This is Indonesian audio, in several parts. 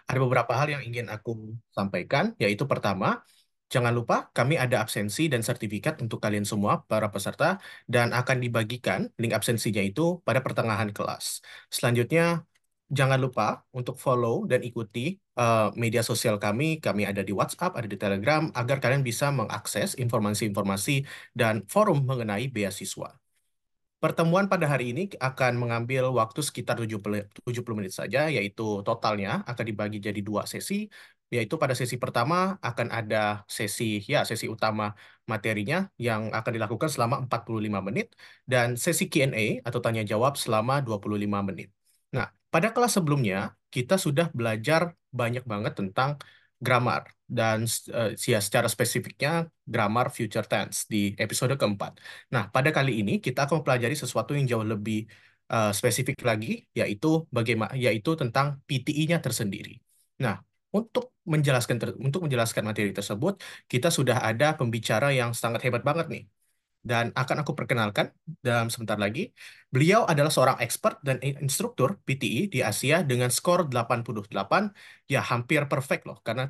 Ada beberapa hal yang ingin aku sampaikan, yaitu pertama, jangan lupa kami ada absensi dan sertifikat untuk kalian semua, para peserta, dan akan dibagikan link absensinya itu pada pertengahan kelas. Selanjutnya, jangan lupa untuk follow dan ikuti media sosial kami. Kami ada di WhatsApp, ada di Telegram, agar kalian bisa mengakses informasi-informasi dan forum mengenai beasiswa. Pertemuan pada hari ini akan mengambil waktu sekitar 70 menit saja, yaitu totalnya akan dibagi jadi dua sesi, yaitu pada sesi pertama akan ada sesi utama materinya yang akan dilakukan selama 45 menit, dan sesi Q&A atau tanya jawab selama 25 menit. Nah, pada kelas sebelumnya kita sudah belajar banyak banget tentang grammar, dan secara spesifiknya grammar future tense di episode keempat. Nah, pada kali ini kita akan mempelajari sesuatu yang jauh lebih spesifik lagi, yaitu tentang PTE-nya tersendiri. Nah, untuk menjelaskan materi tersebut, kita sudah ada pembicara yang sangat hebat banget nih. Dan akan aku perkenalkan dalam sebentar lagi. Beliau adalah seorang expert dan instruktur PTE di Asia dengan skor 88, ya hampir perfect loh, karena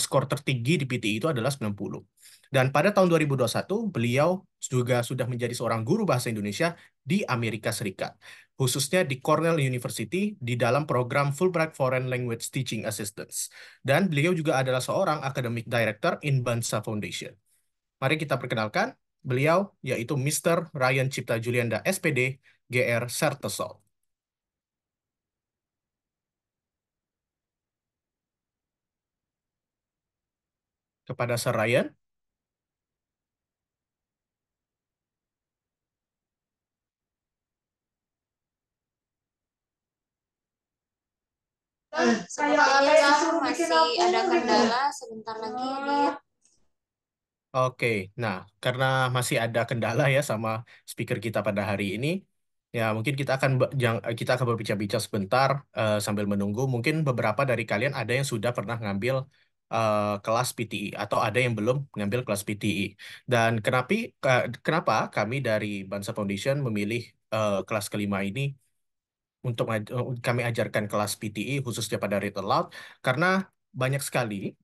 skor tertinggi di PTE itu adalah 90. Dan pada tahun 2021, beliau juga sudah menjadi seorang guru bahasa Indonesia di Amerika Serikat, khususnya di Cornell University di dalam program Fulbright Foreign Language Teaching Assistance. Dan beliau juga adalah seorang academic director in Bansa Foundation. Mari kita perkenalkan beliau, yaitu Mr. Ryan Cipta Julianda, SPD, GR Sertesol. Kepada Sir Ryan, Sepertinya masih ada kendala sebentar lagi di oke. Nah, karena masih ada kendala ya sama speaker kita pada hari ini, ya mungkin kita akan berbincang-bincang sebentar sambil menunggu. Mungkin beberapa dari kalian ada yang sudah pernah ngambil kelas PTE atau ada yang belum ngambil kelas PTE. Dan kenapa kami dari Bansa Foundation memilih kelas kelima ini untuk kami ajarkan kelas PTE khususnya pada read aloud, karena banyak sekali,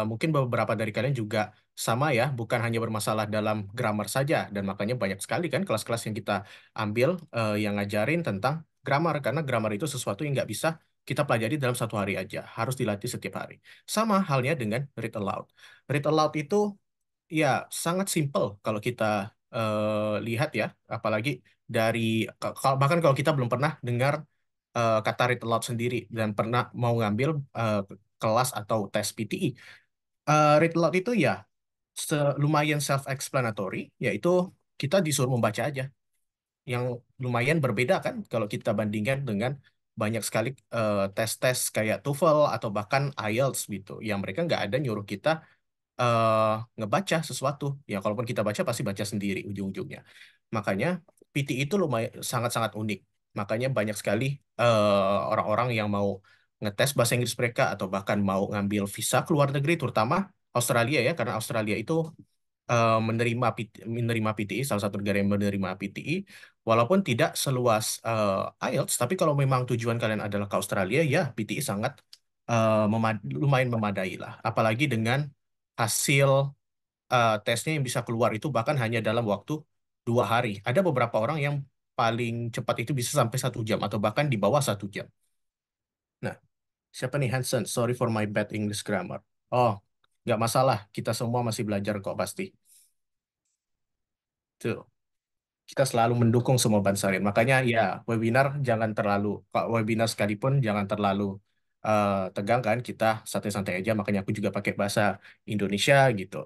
mungkin beberapa dari kalian juga sama ya, bukan hanya bermasalah dalam grammar saja, dan makanya banyak sekali kan kelas-kelas yang kita ambil yang ngajarin tentang grammar, karena grammar itu sesuatu yang nggak bisa kita pelajari dalam satu hari aja, harus dilatih setiap hari. Sama halnya dengan read aloud. Read aloud itu ya, sangat simple kalau kita lihat ya, apalagi dari bahkan kalau kita belum pernah dengar kata read aloud sendiri dan pernah mau ngambil kelas atau tes PTE. Read aloud itu ya lumayan self-explanatory, yaitu kita disuruh membaca aja, yang lumayan berbeda kan kalau kita bandingkan dengan banyak sekali tes-tes kayak TOEFL atau bahkan IELTS gitu, yang mereka nggak ada nyuruh kita eh, ngebaca sesuatu. Ya, kalaupun kita baca pasti baca sendiri ujung-ujungnya. Makanya PT itu lumayan sangat-sangat unik. Makanya banyak sekali orang-orang yang mau ngetes bahasa Inggris mereka atau bahkan mau ngambil visa ke luar negeri, terutama Australia ya, karena Australia itu menerima PTE, salah satu negara yang menerima PTE, walaupun tidak seluas IELTS, tapi kalau memang tujuan kalian adalah ke Australia, ya PTE sangat lumayan memadai lah. Apalagi dengan hasil tesnya yang bisa keluar itu bahkan hanya dalam waktu 2 hari. Ada beberapa orang yang paling cepat itu bisa sampai 1 jam atau bahkan di bawah 1 jam. Nah, siapa nih Hansen? Sorry for my bad English grammar. Oh, nggak masalah. Kita semua masih belajar kok pasti. Tuh, kita selalu mendukung semua Bansarin. Makanya ya, kalau webinar sekalipun jangan terlalu tegang kan. Kita santai-santai aja. Makanya aku juga pakai bahasa Indonesia gitu.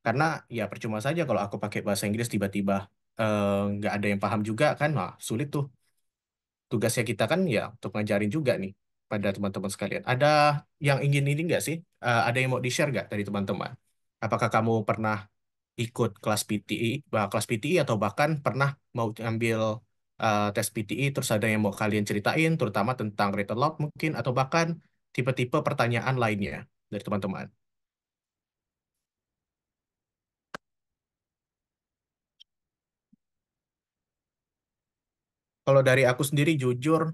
Karena ya percuma saja kalau aku pakai bahasa Inggris tiba-tiba nggak ada yang paham juga kan. Nah, sulit tuh. Tugasnya kita kan ya untuk ngajarin juga nih pada teman-teman sekalian. Ada yang ingin ini nggak sih? Ada yang mau di-share nggak dari teman-teman? Apakah kamu pernah ikut kelas PTI, kelas PTI atau bahkan pernah mau ambil tes PTI, terus ada yang mau kalian ceritain, terutama tentang read aloud mungkin, atau bahkan tipe-tipe pertanyaan lainnya dari teman-teman. Kalau dari aku sendiri jujur,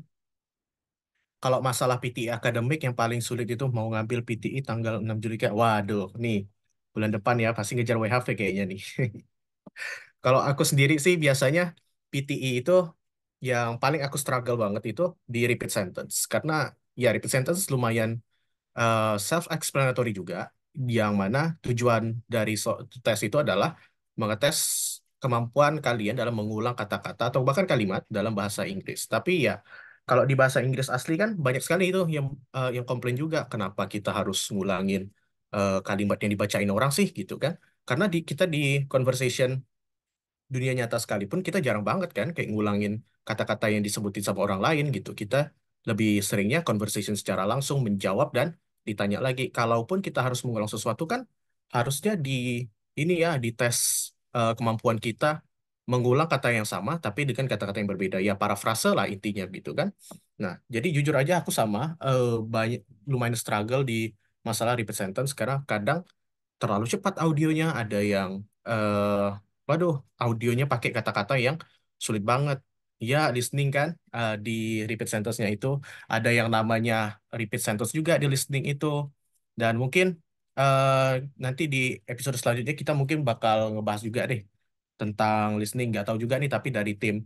kalau masalah PTE akademik yang paling sulit itu mau ngambil PTE tanggal 6 Juli kayak waduh nih bulan depan ya pasti ngejar WHV kayaknya nih. Kalau aku sendiri sih biasanya PTE itu yang paling aku struggle banget itu di repeat sentence karena ya repeat sentence lumayan self-explanatory juga, yang mana tujuan dari tes itu adalah mengetes kemampuan kalian dalam mengulang kata-kata atau bahkan kalimat dalam bahasa Inggris. Tapi ya, kalau di bahasa Inggris asli kan banyak sekali itu yang komplain juga, kenapa kita harus ngulangin kalimat yang dibacain orang sih gitu kan? Karena kita di conversation dunia nyata sekalipun kita jarang banget kan kayak ngulangin kata-kata yang disebutin sama orang lain gitu. Kita lebih seringnya conversation secara langsung menjawab dan ditanya lagi. Kalaupun kita harus mengulang sesuatu kan harusnya ini ya dites kemampuan kita mengulang kata yang sama tapi dengan kata-kata yang berbeda. Ya parafrase lah intinya gitu kan. Nah, jadi jujur aja aku sama banyak lumayan struggle di masalah repeat sentence karena kadang terlalu cepat audionya, ada yang waduh, audionya pakai kata-kata yang sulit banget. Ya, listening kan di repeat sentence-nya itu ada yang namanya repeat sentence juga di listening itu. Dan mungkin eh, nanti di episode selanjutnya kita mungkin bakal ngebahas juga deh tentang listening. Nggak tahu juga nih, tapi dari tim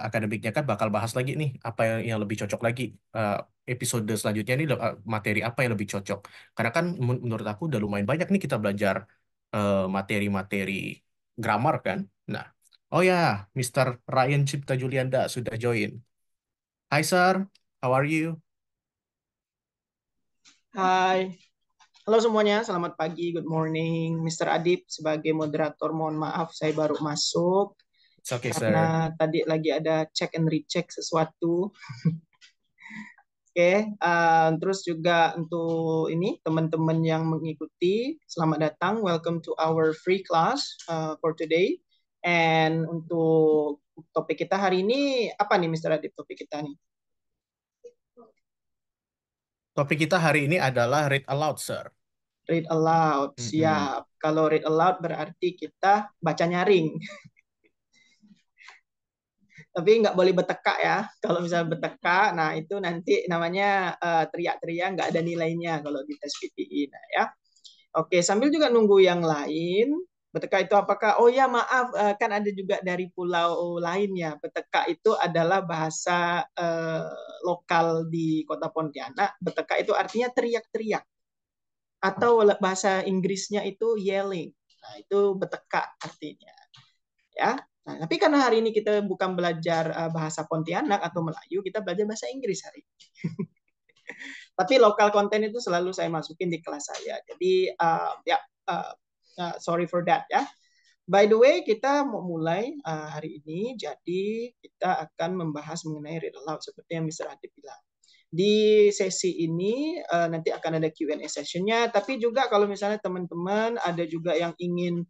akademiknya kan bakal bahas lagi nih apa yang lebih cocok lagi. Eh, Episode selanjutnya nih materi apa yang lebih cocok. Karena kan menurut aku udah lumayan banyak nih kita belajar materi-materi grammar kan. Nah, oh ya, Mr. Ryan Cipta Julianda sudah join. Hai sir, how are you? Hai, halo semuanya, selamat pagi, good morning. Mr. Adib sebagai moderator, mohon maaf saya baru masuk It's okay karena sir. tadi lagi ada check and recheck sesuatu. Oke, terus juga untuk ini teman-teman yang mengikuti, selamat datang, welcome to our free class for today. And untuk topik kita hari ini apa nih, Mr. Adib, topik kita nih? Topik kita hari ini adalah read aloud sir. Read aloud, Mm-mm. siap. Kalau read aloud berarti kita baca nyaring. Tapi nggak boleh bertekak ya. Kalau misalnya bertekak, nah itu nanti namanya teriak-teriak, nggak ada nilainya kalau di tes PTI. Nah ya, oke. Sambil juga nunggu yang lain. Bertekak itu apakah? Oh ya maaf, kan ada juga dari pulau lainnya. Bertekak itu adalah bahasa lokal di Kota Pontianak. Bertekak itu artinya teriak-teriak. Atau bahasa Inggrisnya itu yelling. Nah itu bertekak artinya. Ya. Nah, tapi karena hari ini kita bukan belajar bahasa Pontianak atau Melayu, kita belajar bahasa Inggris hari ini. Tapi lokal konten itu selalu saya masukin di kelas saya. Jadi ya uh, sorry for that ya. By the way, kita mau mulai hari ini. Jadi kita akan membahas mengenai read aloud seperti yang Mr. Adib bilang. Di sesi ini nanti akan ada Q&A sessionnya. Tapi juga kalau misalnya teman-teman ada juga yang ingin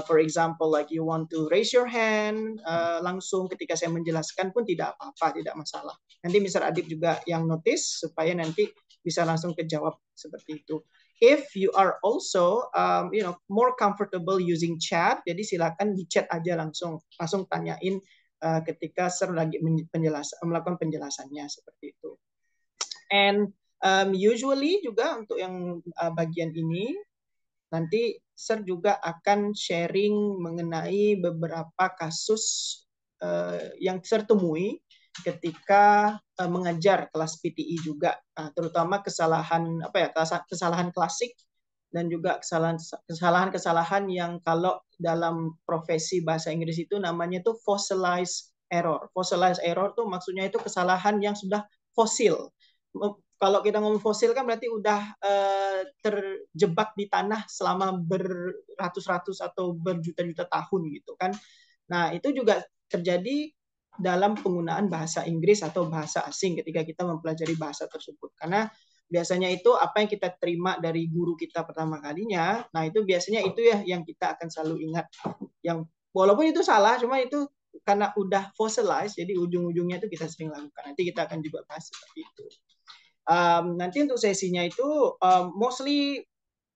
for example, like you want to raise your hand langsung ketika saya menjelaskan pun tidak apa-apa, tidak masalah. Nanti Mr. Adib juga yang notice supaya nanti bisa langsung kejawab seperti itu. If you are also, more comfortable using chat, jadi silakan di chat aja langsung tanyain ketika Sir lagi melakukan penjelasannya seperti itu. And usually juga untuk yang bagian ini nanti Sir juga akan sharing mengenai beberapa kasus yang Sir temui ketika mengajar kelas PTI juga, terutama kesalahan kesalahan klasik dan juga kesalahan yang kalau dalam profesi bahasa Inggris itu namanya tuh fossilized error. Fossilized error tuh maksudnya itu kesalahan yang sudah fosil. Kalau kita ngomong fosil kan berarti udah terjebak di tanah selama beratus-ratus atau berjuta-juta tahun gitu kan. Nah, itu juga terjadi dalam penggunaan bahasa Inggris atau bahasa asing ketika kita mempelajari bahasa tersebut. Karena biasanya itu apa yang kita terima dari guru kita pertama kalinya, nah itu biasanya itu ya yang kita akan selalu ingat. Yang walaupun itu salah, cuma itu karena udah fossilized, jadi ujung-ujungnya itu kita sering lakukan. Nanti kita akan juga bahas seperti itu. Nanti untuk sesinya itu mostly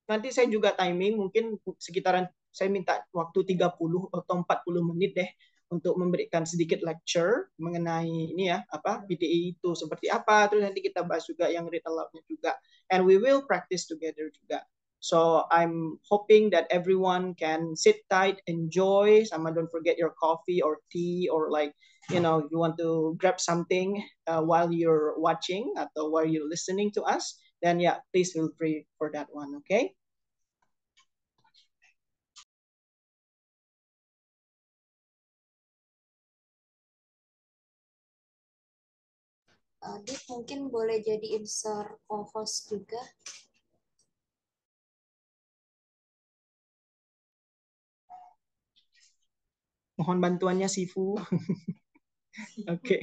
nanti saya juga timing mungkin sekitaran saya minta waktu 30 atau 40 menit deh untuk memberikan sedikit lecture mengenai ini ya, apa PTE itu seperti apa. Terus nanti kita bahas juga yang read aloud-nya juga. And we will practice together juga. So I'm hoping that everyone can sit tight, enjoy, sama don't forget your coffee or tea or like, you know, you want to grab something while you're watching atau while you're listening to us, then yeah, please feel free for that one, okay? Dit mungkin boleh jadi insert co-host juga. Mohon bantuannya Sifu. Oke.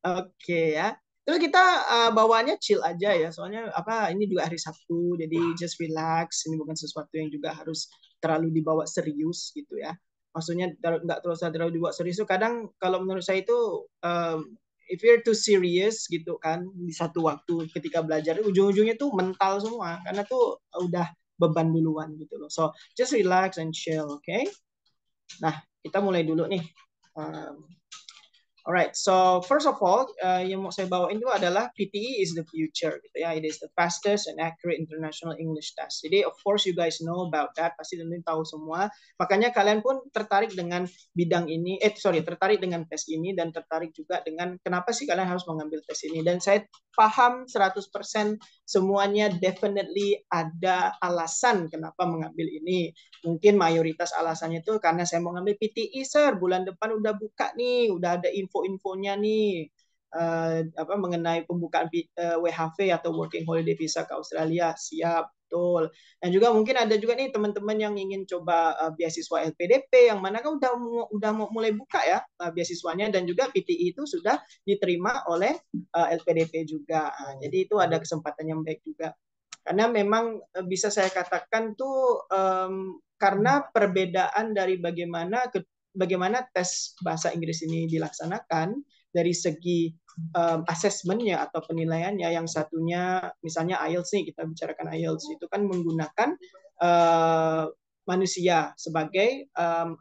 Oke ya. Terus kita bawaannya chill aja ya. Soalnya apa ini juga hari Sabtu, jadi just relax. Ini bukan sesuatu yang juga harus terlalu dibawa serius gitu ya. Maksudnya nggak terlalu dibawa serius itu kadang kalau menurut saya itu if you're too serious gitu kan di satu waktu ketika belajar ujung-ujungnya tuh mental semua karena tuh udah beban duluan gitu loh. So just relax and chill, okay? Nah, kita mulai dulu nih. Alright, so first of all, yang mau saya bawain itu adalah PTE is the future, gitu ya. It is the fastest and accurate international English test. Jadi, of course, you guys know about that. Pasti tentu tahu semua. Makanya kalian pun tertarik dengan bidang ini, tertarik dengan tes ini dan tertarik juga dengan kenapa sih kalian harus mengambil tes ini. Dan saya paham 100% semuanya definitely ada alasan kenapa mengambil ini. Mungkin mayoritas alasannya itu karena saya mau ngambil PTE, sir. Bulan depan udah buka nih, udah ada info-infonya nih. Mengenai pembukaan WHV atau Working Holiday Visa ke Australia. Siap, betul. Dan juga mungkin ada juga nih teman-teman yang ingin coba beasiswa LPDP, yang mana kan udah mau mulai buka ya beasiswanya, dan juga PTE itu sudah diterima oleh LPDP juga. Jadi itu ada kesempatan yang baik juga. Karena memang bisa saya katakan tuh karena perbedaan dari bagaimana tes bahasa Inggris ini dilaksanakan dari segi asesmennya atau penilaiannya. Yang satunya misalnya IELTS nih, kita bicarakan IELTS itu kan menggunakan manusia sebagai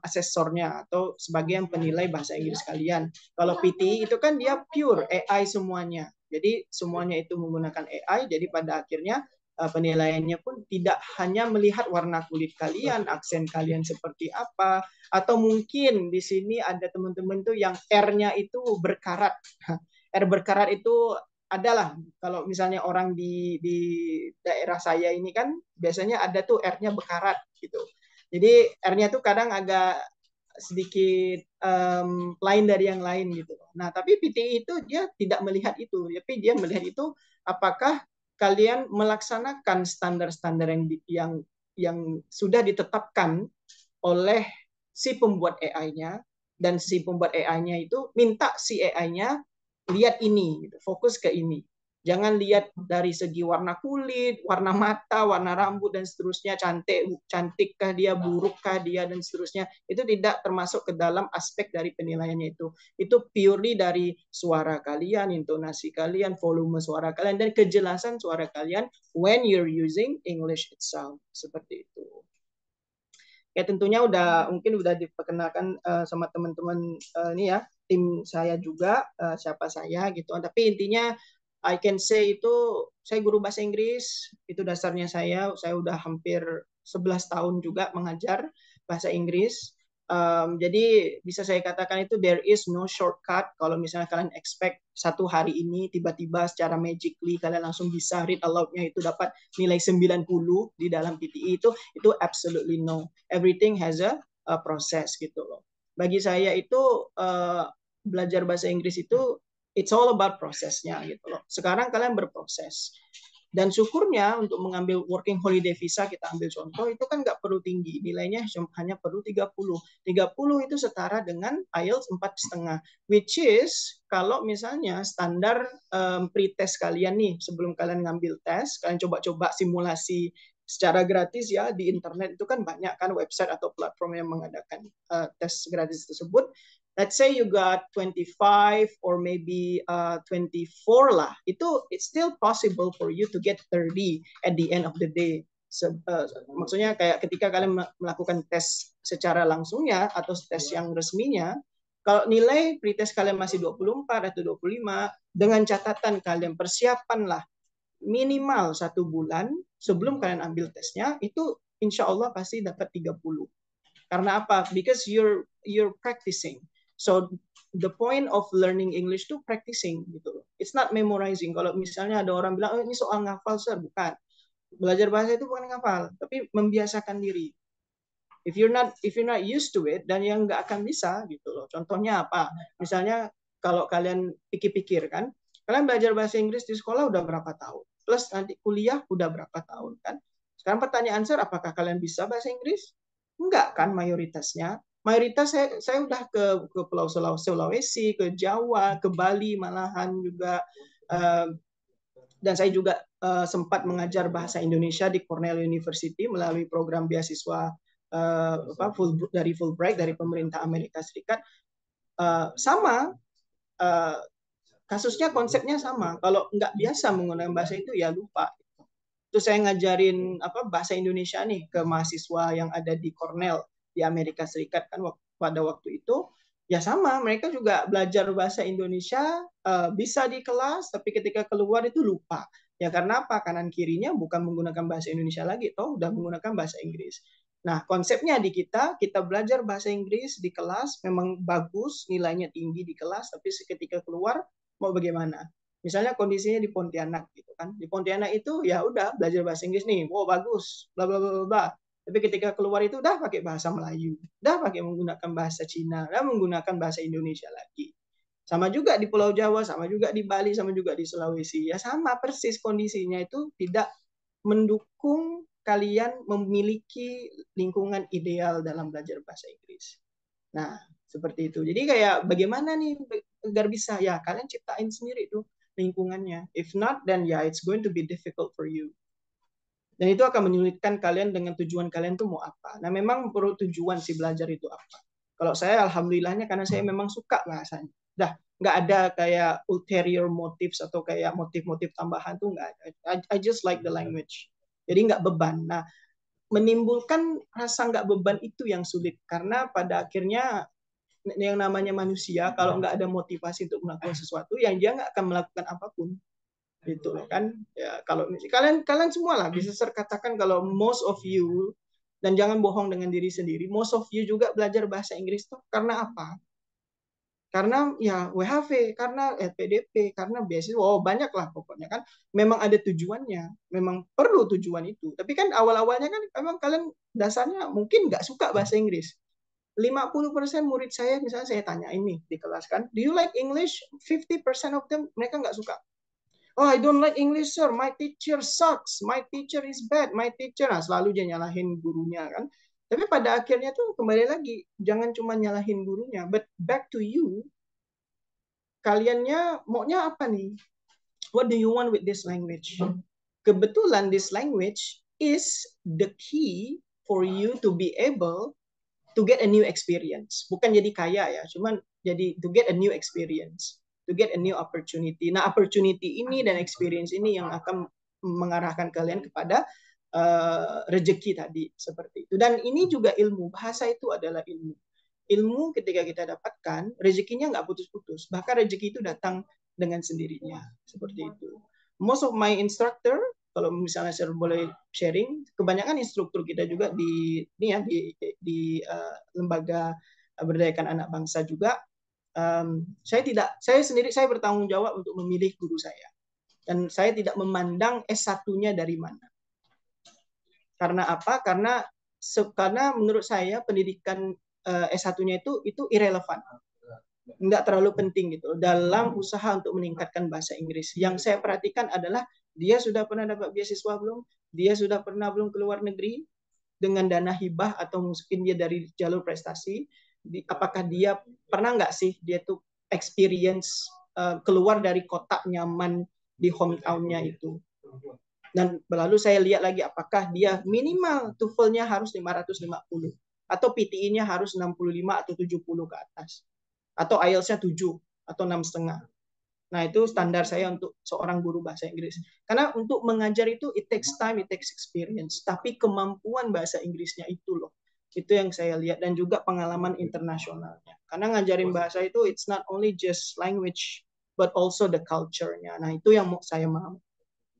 asesornya atau sebagai yang penilai bahasa Inggris kalian. Kalau PTE itu kan dia pure AI semuanya. Jadi semuanya itu menggunakan AI, jadi pada akhirnya penilaiannya pun tidak hanya melihat warna kulit kalian, aksen kalian seperti apa, atau mungkin di sini ada teman-teman tuh yang R-nya itu berkarat. R berkarat itu adalah kalau misalnya orang di daerah saya ini kan biasanya ada tuh R-nya berkarat gitu. Jadi R-nya tuh kadang agak sedikit lain dari yang lain gitu. Nah, tapi PTE itu dia tidak melihat itu, tapi dia melihat itu apakah kalian melaksanakan standar-standar yang sudah ditetapkan oleh si pembuat AI-nya, dan si pembuat AI-nya itu minta si AI-nya lihat ini, gitu, fokus ke ini. Jangan lihat dari segi warna kulit, warna mata, warna rambut, dan seterusnya, cantikkah dia, burukkah dia, dan seterusnya. Itu tidak termasuk ke dalam aspek dari penilaiannya itu. Itu purely dari suara kalian, intonasi kalian, volume suara kalian, dan kejelasan suara kalian when you're using English itself. Seperti itu. Ya tentunya mungkin udah diperkenalkan sama teman-teman ini ya, tim saya juga, siapa saya gitu. Tapi intinya I can say itu saya guru bahasa Inggris, itu dasarnya saya udah hampir 11 tahun juga mengajar bahasa Inggris. Jadi bisa saya katakan itu there is no shortcut. Kalau misalnya kalian expect satu hari ini tiba-tiba secara magically kalian langsung bisa read aloud-nya itu dapat nilai 90 di dalam PTE itu absolutely no. Everything has a process gitu loh. Bagi saya itu belajar bahasa Inggris itu it's all about prosesnya gitu loh. Sekarang kalian berproses. Dan syukurnya untuk mengambil Working Holiday Visa, kita ambil contoh, itu kan nggak perlu tinggi. Nilainya hanya perlu 30. 30 itu setara dengan IELTS 4,5. Which is, kalau misalnya standar pre-test kalian nih, sebelum kalian ngambil tes, kalian coba-coba simulasi secara gratis ya di internet, itu kan banyak kan website atau platform yang mengadakan tes gratis tersebut. Let's say you got 25 or maybe 24 lah, it's still possible for you to get 30 at the end of the day. Maksudnya kayak ketika kalian melakukan tes secara langsungnya atau tes yang resminya, kalau nilai pretest kalian masih 24 atau 25, dengan catatan kalian persiapanlah minimal 1 bulan sebelum kalian ambil tesnya, itu insya Allah pasti dapat 30. Karena apa? Because you're practicing. So the point of learning English itu practicing gitu. It's not memorizing. Kalau misalnya ada orang bilang, oh, ini soal ngafal, sir, bukan. Belajar bahasa itu bukan ngafal, tapi membiasakan diri. If you're not used to it, dan yang nggak akan bisa gitu loh. Contohnya apa? Misalnya kalau kalian pikir-pikir kan, kalian belajar bahasa Inggris di sekolah udah berapa tahun? Plus nanti kuliah udah berapa tahun kan? Sekarang pertanyaan sir, apakah kalian bisa bahasa Inggris? Enggak kan mayoritasnya. Mayoritas saya udah ke Pulau Sulawesi, ke Jawa, ke Bali malahan juga. Dan saya juga sempat mengajar bahasa Indonesia di Cornell University melalui program beasiswa dari Fulbright dari pemerintah Amerika Serikat. Sama kasusnya, konsepnya sama. Kalau nggak biasa menggunakan bahasa itu ya lupa. Terus saya ngajarin bahasa Indonesia nih ke mahasiswa yang ada di Cornell di Amerika Serikat kan pada waktu itu. Ya sama, mereka juga belajar bahasa Indonesia bisa di kelas, tapi ketika keluar itu lupa. Ya karena apa? Kanan kirinya bukan menggunakan bahasa Indonesia lagi, toh udah menggunakan bahasa Inggris. Nah, konsepnya di kita belajar bahasa Inggris di kelas memang bagus, nilainya tinggi di kelas, tapi ketika keluar mau bagaimana? Misalnya kondisinya di Pontianak gitu kan. Di Pontianak itu ya udah belajar bahasa Inggris nih, wow bagus, bla bla bla bla. Tapi ketika keluar itu udah pakai bahasa Melayu, udah pakai menggunakan bahasa Cina, udah menggunakan bahasa Indonesia lagi. Sama juga di Pulau Jawa, sama juga di Bali, sama juga di Sulawesi. Ya sama persis kondisinya itu tidak mendukung kalian memiliki lingkungan ideal dalam belajar bahasa Inggris. Nah, seperti itu. Jadi kayak bagaimana nih agar bisa? Ya, kalian ciptain sendiri tuh lingkungannya. If not, then yeah, it's going to be difficult for you. Dan itu akan menyulitkan kalian dengan tujuan kalian tuh mau apa. Nah, memang perlu tujuan si belajar itu apa. Kalau saya, alhamdulillahnya karena saya memang suka bahasanya. Dah, nggak ada kayak ulterior motives atau kayak motif-motif tambahan tuh nggak ada. I just like the language. Jadi nggak beban. Nah, menimbulkan rasa nggak beban itu yang sulit. Karena pada akhirnya yang namanya manusia, kalau nggak ada motivasi untuk melakukan sesuatu, yang dia nggak akan melakukan apapun. Gitu loh kan. Ya, kalau kalian semua lah bisa saya katakan kalau most of you, dan jangan bohong dengan diri sendiri, most of you juga belajar bahasa Inggris tuh karena apa? Karena ya WHV, karena PDP, karena beasiswa, banyak lah pokoknya kan. Memang ada tujuannya, memang perlu tujuan itu. Tapi kan awal-awalnya kan memang kalian dasarnya mungkin nggak suka bahasa Inggris. 50% murid saya, misalnya saya tanya ini di kelas kan, do you like English? 50% of them mereka nggak suka. Oh, I don't like English, sir. My teacher sucks. My teacher is bad. My teacher, nah selalu dia nyalahin gurunya kan. Tapi pada akhirnya tuh kembali lagi, jangan cuma nyalahin gurunya, but back to you. Kaliannya maunya apa nih? What do you want with this language? Kebetulan this language is the key for you to be able to get a new experience. Bukan jadi kaya ya, cuman jadi to get a new experience, to get a new opportunity. Nah, opportunity ini dan experience ini yang akan mengarahkan kalian kepada rezeki tadi seperti itu. Dan ini juga ilmu. Bahasa itu adalah ilmu. Ilmu ketika kita dapatkan, rezekinya nggak putus-putus. Bahkan rezeki itu datang dengan sendirinya. Seperti itu. Most of my instructor, kalau misalnya saya boleh sharing, kebanyakan instruktur kita juga di lembaga berdayakan anak bangsa juga. Saya bertanggung jawab untuk memilih guru saya, dan saya tidak memandang S1-nya dari mana. Karena apa? Karena menurut saya pendidikan S1-nya itu irrelevan, nggak terlalu penting gitu dalam usaha untuk meningkatkan bahasa Inggris. Yang saya perhatikan adalah dia sudah pernah dapat beasiswa belum, dia sudah pernah belum ke luar negeri dengan dana hibah atau mungkin dia dari jalur prestasi, apakah dia pernah nggak sih dia tuh experience keluar dari kotak nyaman di hometown-nya itu. Dan lalu saya lihat lagi apakah dia minimal TOEFL-nya harus 550 atau PTE-nya harus 65 atau 70 ke atas, atau IELTS-nya 7 atau 6,5. Nah, itu standar saya untuk seorang guru bahasa Inggris. Karena untuk mengajar itu it takes time, it takes experience. Tapi kemampuan bahasa Inggrisnya itu loh. Itu yang saya lihat dan juga pengalaman internasionalnya. Karena ngajarin bahasa itu it's not only just language but also the culture-nya. Nah, itu yang saya mau.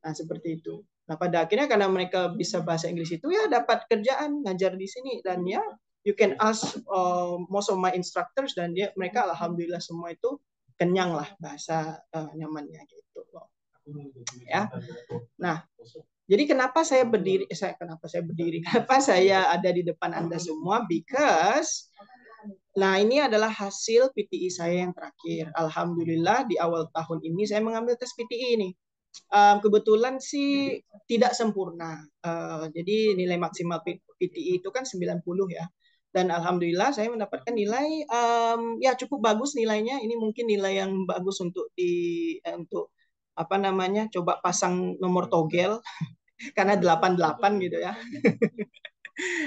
Nah, seperti itu. Nah, pada akhirnya karena mereka bisa bahasa Inggris itu ya dapat kerjaan ngajar di sini dan ya you can ask most of my instructors dan dia mereka alhamdulillah semua itu kenyang lah bahasa nyamannya gitu loh. Ya. Nah, jadi kenapa saya berdiri kenapa saya ada di depan Anda semua because nah ini adalah hasil PTI saya yang terakhir. Alhamdulillah di awal tahun ini saya mengambil tes PTI ini. Kebetulan sih tidak sempurna. Jadi nilai maksimal PTI itu kan 90 ya. Dan alhamdulillah saya mendapatkan nilai ya cukup bagus nilainya. Ini mungkin nilai yang bagus untuk untuk apa namanya? Coba pasang nomor togel karena 88 gitu ya.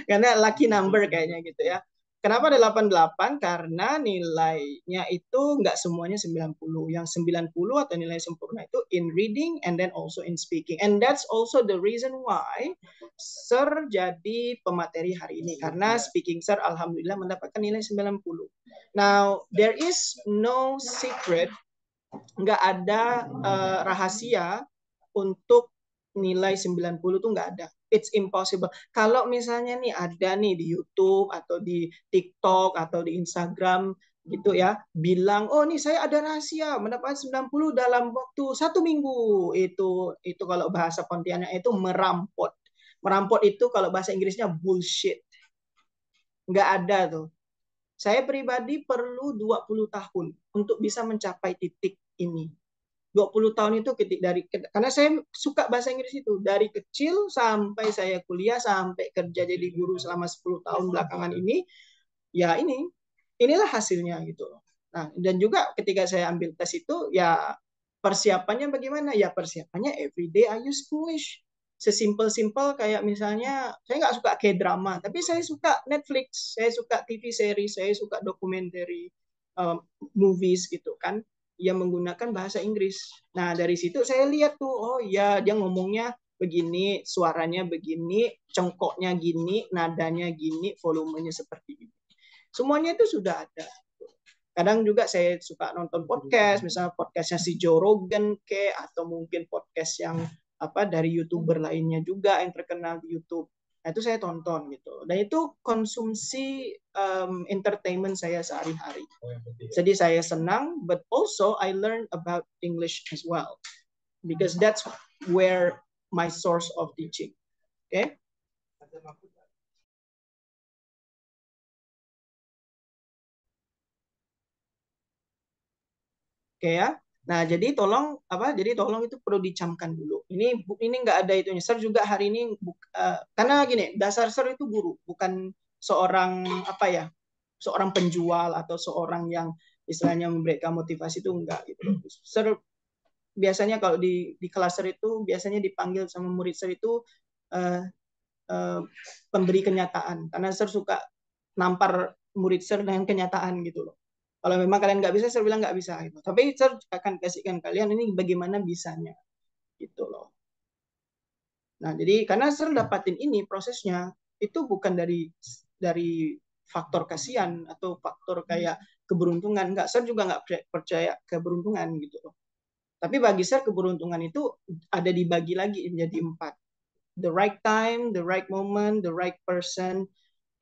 Karena lucky number kayaknya gitu ya. Kenapa ada 88? Karena nilainya itu nggak semuanya 90. Yang 90 atau nilai sempurna itu in reading and then also in speaking. And that's also the reason why Sir jadi pemateri hari ini. Karena speaking Sir alhamdulillah mendapatkan nilai 90. Now, there is no secret, nggak ada rahasia untuk nilai 90 tuh nggak ada. It's impossible. Kalau misalnya nih ada nih di YouTube atau di TikTok atau di Instagram gitu ya, bilang, oh nih saya ada rahasia mendapat 90 dalam waktu 1 minggu. Itu kalau bahasa Pontianak itu merampot. Merampot itu kalau bahasa Inggrisnya bullshit. Nggak ada tuh. Saya pribadi perlu 20 tahun untuk bisa mencapai titik ini. 20 tahun itu karena saya suka bahasa Inggris itu dari kecil sampai saya kuliah sampai kerja jadi guru selama 10 tahun belakangan ini ya inilah hasilnya gitu. Nah, dan juga ketika saya ambil tes itu ya persiapannya bagaimana? Ya persiapannya everyday I use English. Sesimpel-simpel kayak misalnya saya nggak suka K-drama, tapi saya suka Netflix, saya suka TV series, saya suka dokumenter, movies gitu kan yang menggunakan bahasa Inggris. Nah, dari situ saya lihat tuh, oh ya dia ngomongnya begini, suaranya begini, cengkoknya gini, nadanya gini, volumenya seperti ini. Semuanya itu sudah ada. Kadang juga saya suka nonton podcast, misalnya podcastnya si Joe Rogan ke, atau mungkin podcast yang dari YouTuber lainnya juga yang terkenal di YouTube. Nah, itu saya tonton gitu. Dan itu konsumsi entertainment saya sehari-hari. Jadi saya senang, but also I learn about English as well. Because that's where my source of teaching. Okay? Oke ya. Nah, jadi tolong itu perlu dicamkan dulu. Ini nggak ada itunya. Sir juga hari ini karena gini, dasar Sir itu guru, bukan seorang seorang penjual atau seorang yang istilahnya memberikan motivasi itu enggak gitu. Sir biasanya kalau di kelas Sir itu biasanya dipanggil sama murid Sir itu uh, pemberi kenyataan karena Sir suka nampar murid Sir dengan kenyataan gitu loh. Kalau memang kalian nggak bisa, saya bilang nggak bisa. Gitu. Tapi saya akan kasihkan kalian ini bagaimana bisanya, gitu loh. Nah, jadi karena saya dapatin ini prosesnya itu bukan dari faktor kasihan atau faktor kayak keberuntungan. Nggak, saya juga nggak percaya keberuntungan gitu loh. Tapi bagi saya keberuntungan itu ada dibagi lagi menjadi 4. The right time, the right moment, the right person,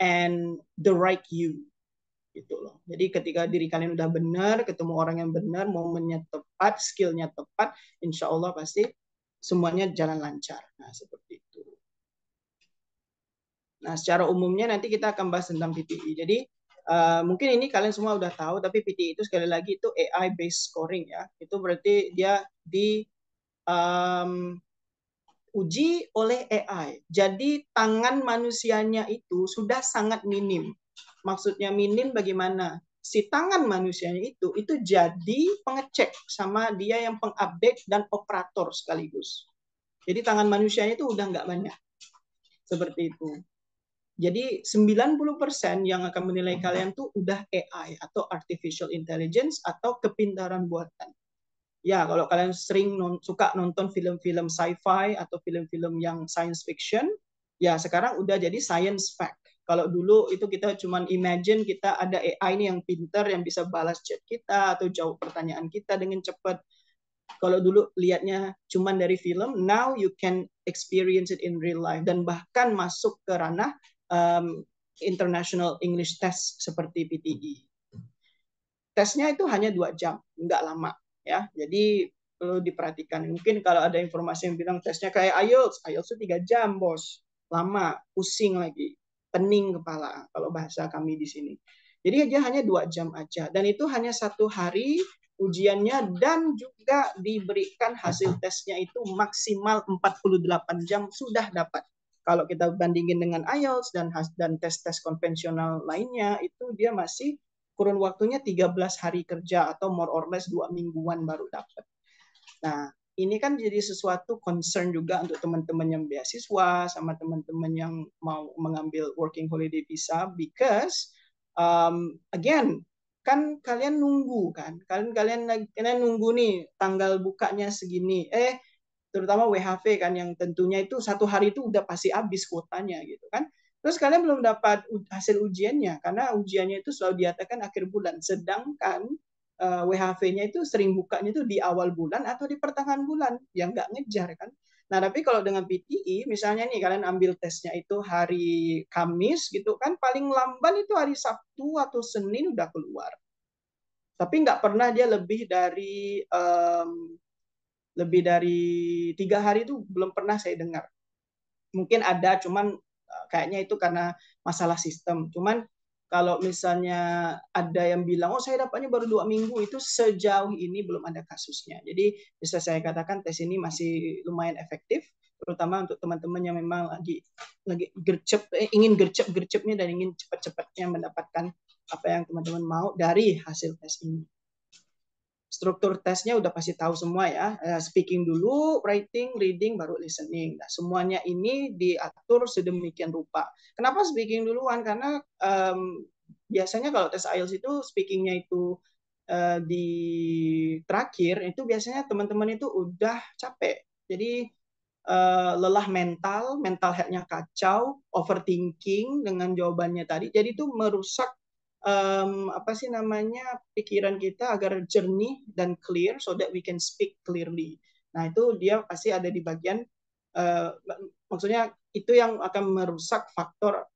and the right you. Gitu loh. Jadi ketika diri kalian udah benar, ketemu orang yang benar, momennya tepat, skillnya tepat, insya Allah pasti semuanya jalan lancar. Nah, seperti itu. Nah, secara umumnya nanti kita akan bahas tentang PTI. Jadi, mungkin ini kalian semua udah tahu, tapi PTI itu sekali lagi itu AI based scoring ya. Itu berarti dia uji oleh AI. Jadi tangan manusianya itu sudah sangat minim. Maksudnya minim bagaimana? Si tangan manusianya itu jadi pengecek sama dia yang pengupdate dan operator sekaligus. Jadi tangan manusianya itu udah nggak banyak. Seperti itu. Jadi 90% yang akan menilai kalian tuh udah AI atau artificial intelligence atau kepintaran buatan. Ya, kalau kalian sering suka nonton film-film sci-fi atau film-film yang science fiction, ya sekarang udah jadi science fact. Kalau dulu itu kita cuman imagine kita ada AI ini yang pintar yang bisa balas chat kita atau jawab pertanyaan kita dengan cepat. Kalau dulu lihatnya cuman dari film, now you can experience it in real life dan bahkan masuk ke ranah International English Test seperti PTE. Tesnya itu hanya 2 jam, nggak lama ya. Jadi perlu diperhatikan. Mungkin kalau ada informasi yang bilang tesnya kayak IELTS, IELTS itu 3 jam bos, lama, pusing lagi, pening kepala kalau bahasa kami di sini. Jadi dia hanya 2 jam aja, dan itu hanya 1 hari ujiannya dan juga diberikan hasil tesnya itu maksimal 48 jam sudah dapat. Kalau kita bandingin dengan IELTS dan tes-tes konvensional lainnya, itu dia masih kurun waktunya 13 hari kerja atau more or less 2 mingguan baru dapat. Nah, ini kan jadi sesuatu concern juga untuk teman-teman yang beasiswa sama teman-teman yang mau mengambil working holiday visa because again kan kalian nunggu kan kalian nunggu nih tanggal bukanya segini terutama WHV kan yang tentunya itu 1 hari itu udah pasti habis kuotanya gitu kan. Terus kalian belum dapat hasil ujiannya karena ujiannya itu selalu diadakan akhir bulan. Sedangkan WHV-nya itu sering bukanya itu di awal bulan atau di pertengahan bulan, yang nggak ngejar kan. Nah, tapi kalau dengan PTE, misalnya nih kalian ambil tesnya itu hari Kamis gitu kan, paling lamban itu hari Sabtu atau Senin udah keluar. Tapi nggak pernah dia lebih dari 3 hari itu belum pernah saya dengar. Mungkin ada, cuman kayaknya itu karena masalah sistem. Cuman kalau misalnya ada yang bilang, oh saya dapatnya baru 2 minggu, itu sejauh ini belum ada kasusnya. Jadi bisa saya katakan tes ini masih lumayan efektif, terutama untuk teman-teman yang memang lagi ingin gercep-gercepnya dan ingin cepat-cepatnya mendapatkan apa yang teman-teman mau dari hasil tes ini. Struktur tesnya udah pasti tahu semua ya. Speaking dulu, writing, reading, baru listening. Nah, semuanya ini diatur sedemikian rupa. Kenapa speaking duluan? Karena biasanya kalau tes IELTS itu speakingnya itu di terakhir, itu biasanya teman-teman itu udah capek. Jadi lelah mental health-nya kacau, overthinking dengan jawabannya tadi. Jadi itu merusak apa sih namanya pikiran kita agar jernih dan clear so that we can speak clearly. Nah, itu dia pasti ada di bagian maksudnya itu yang akan merusak faktor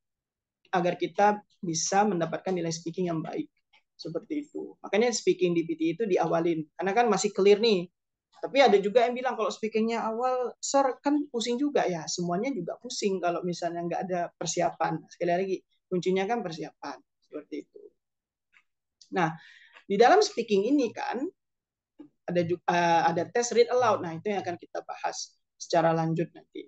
agar kita bisa mendapatkan nilai speaking yang baik. Seperti itu. Makanya speaking di PT itu diawalin. Karena kan masih clear nih. Tapi ada juga yang bilang kalau speakingnya awal, sir kan pusing juga ya. Semuanya juga pusing kalau misalnya nggak ada persiapan. Sekali lagi, kuncinya kan persiapan. Seperti itu. Nah, di dalam speaking ini kan ada tes read aloud. Nah, itu yang akan kita bahas secara lanjut nanti.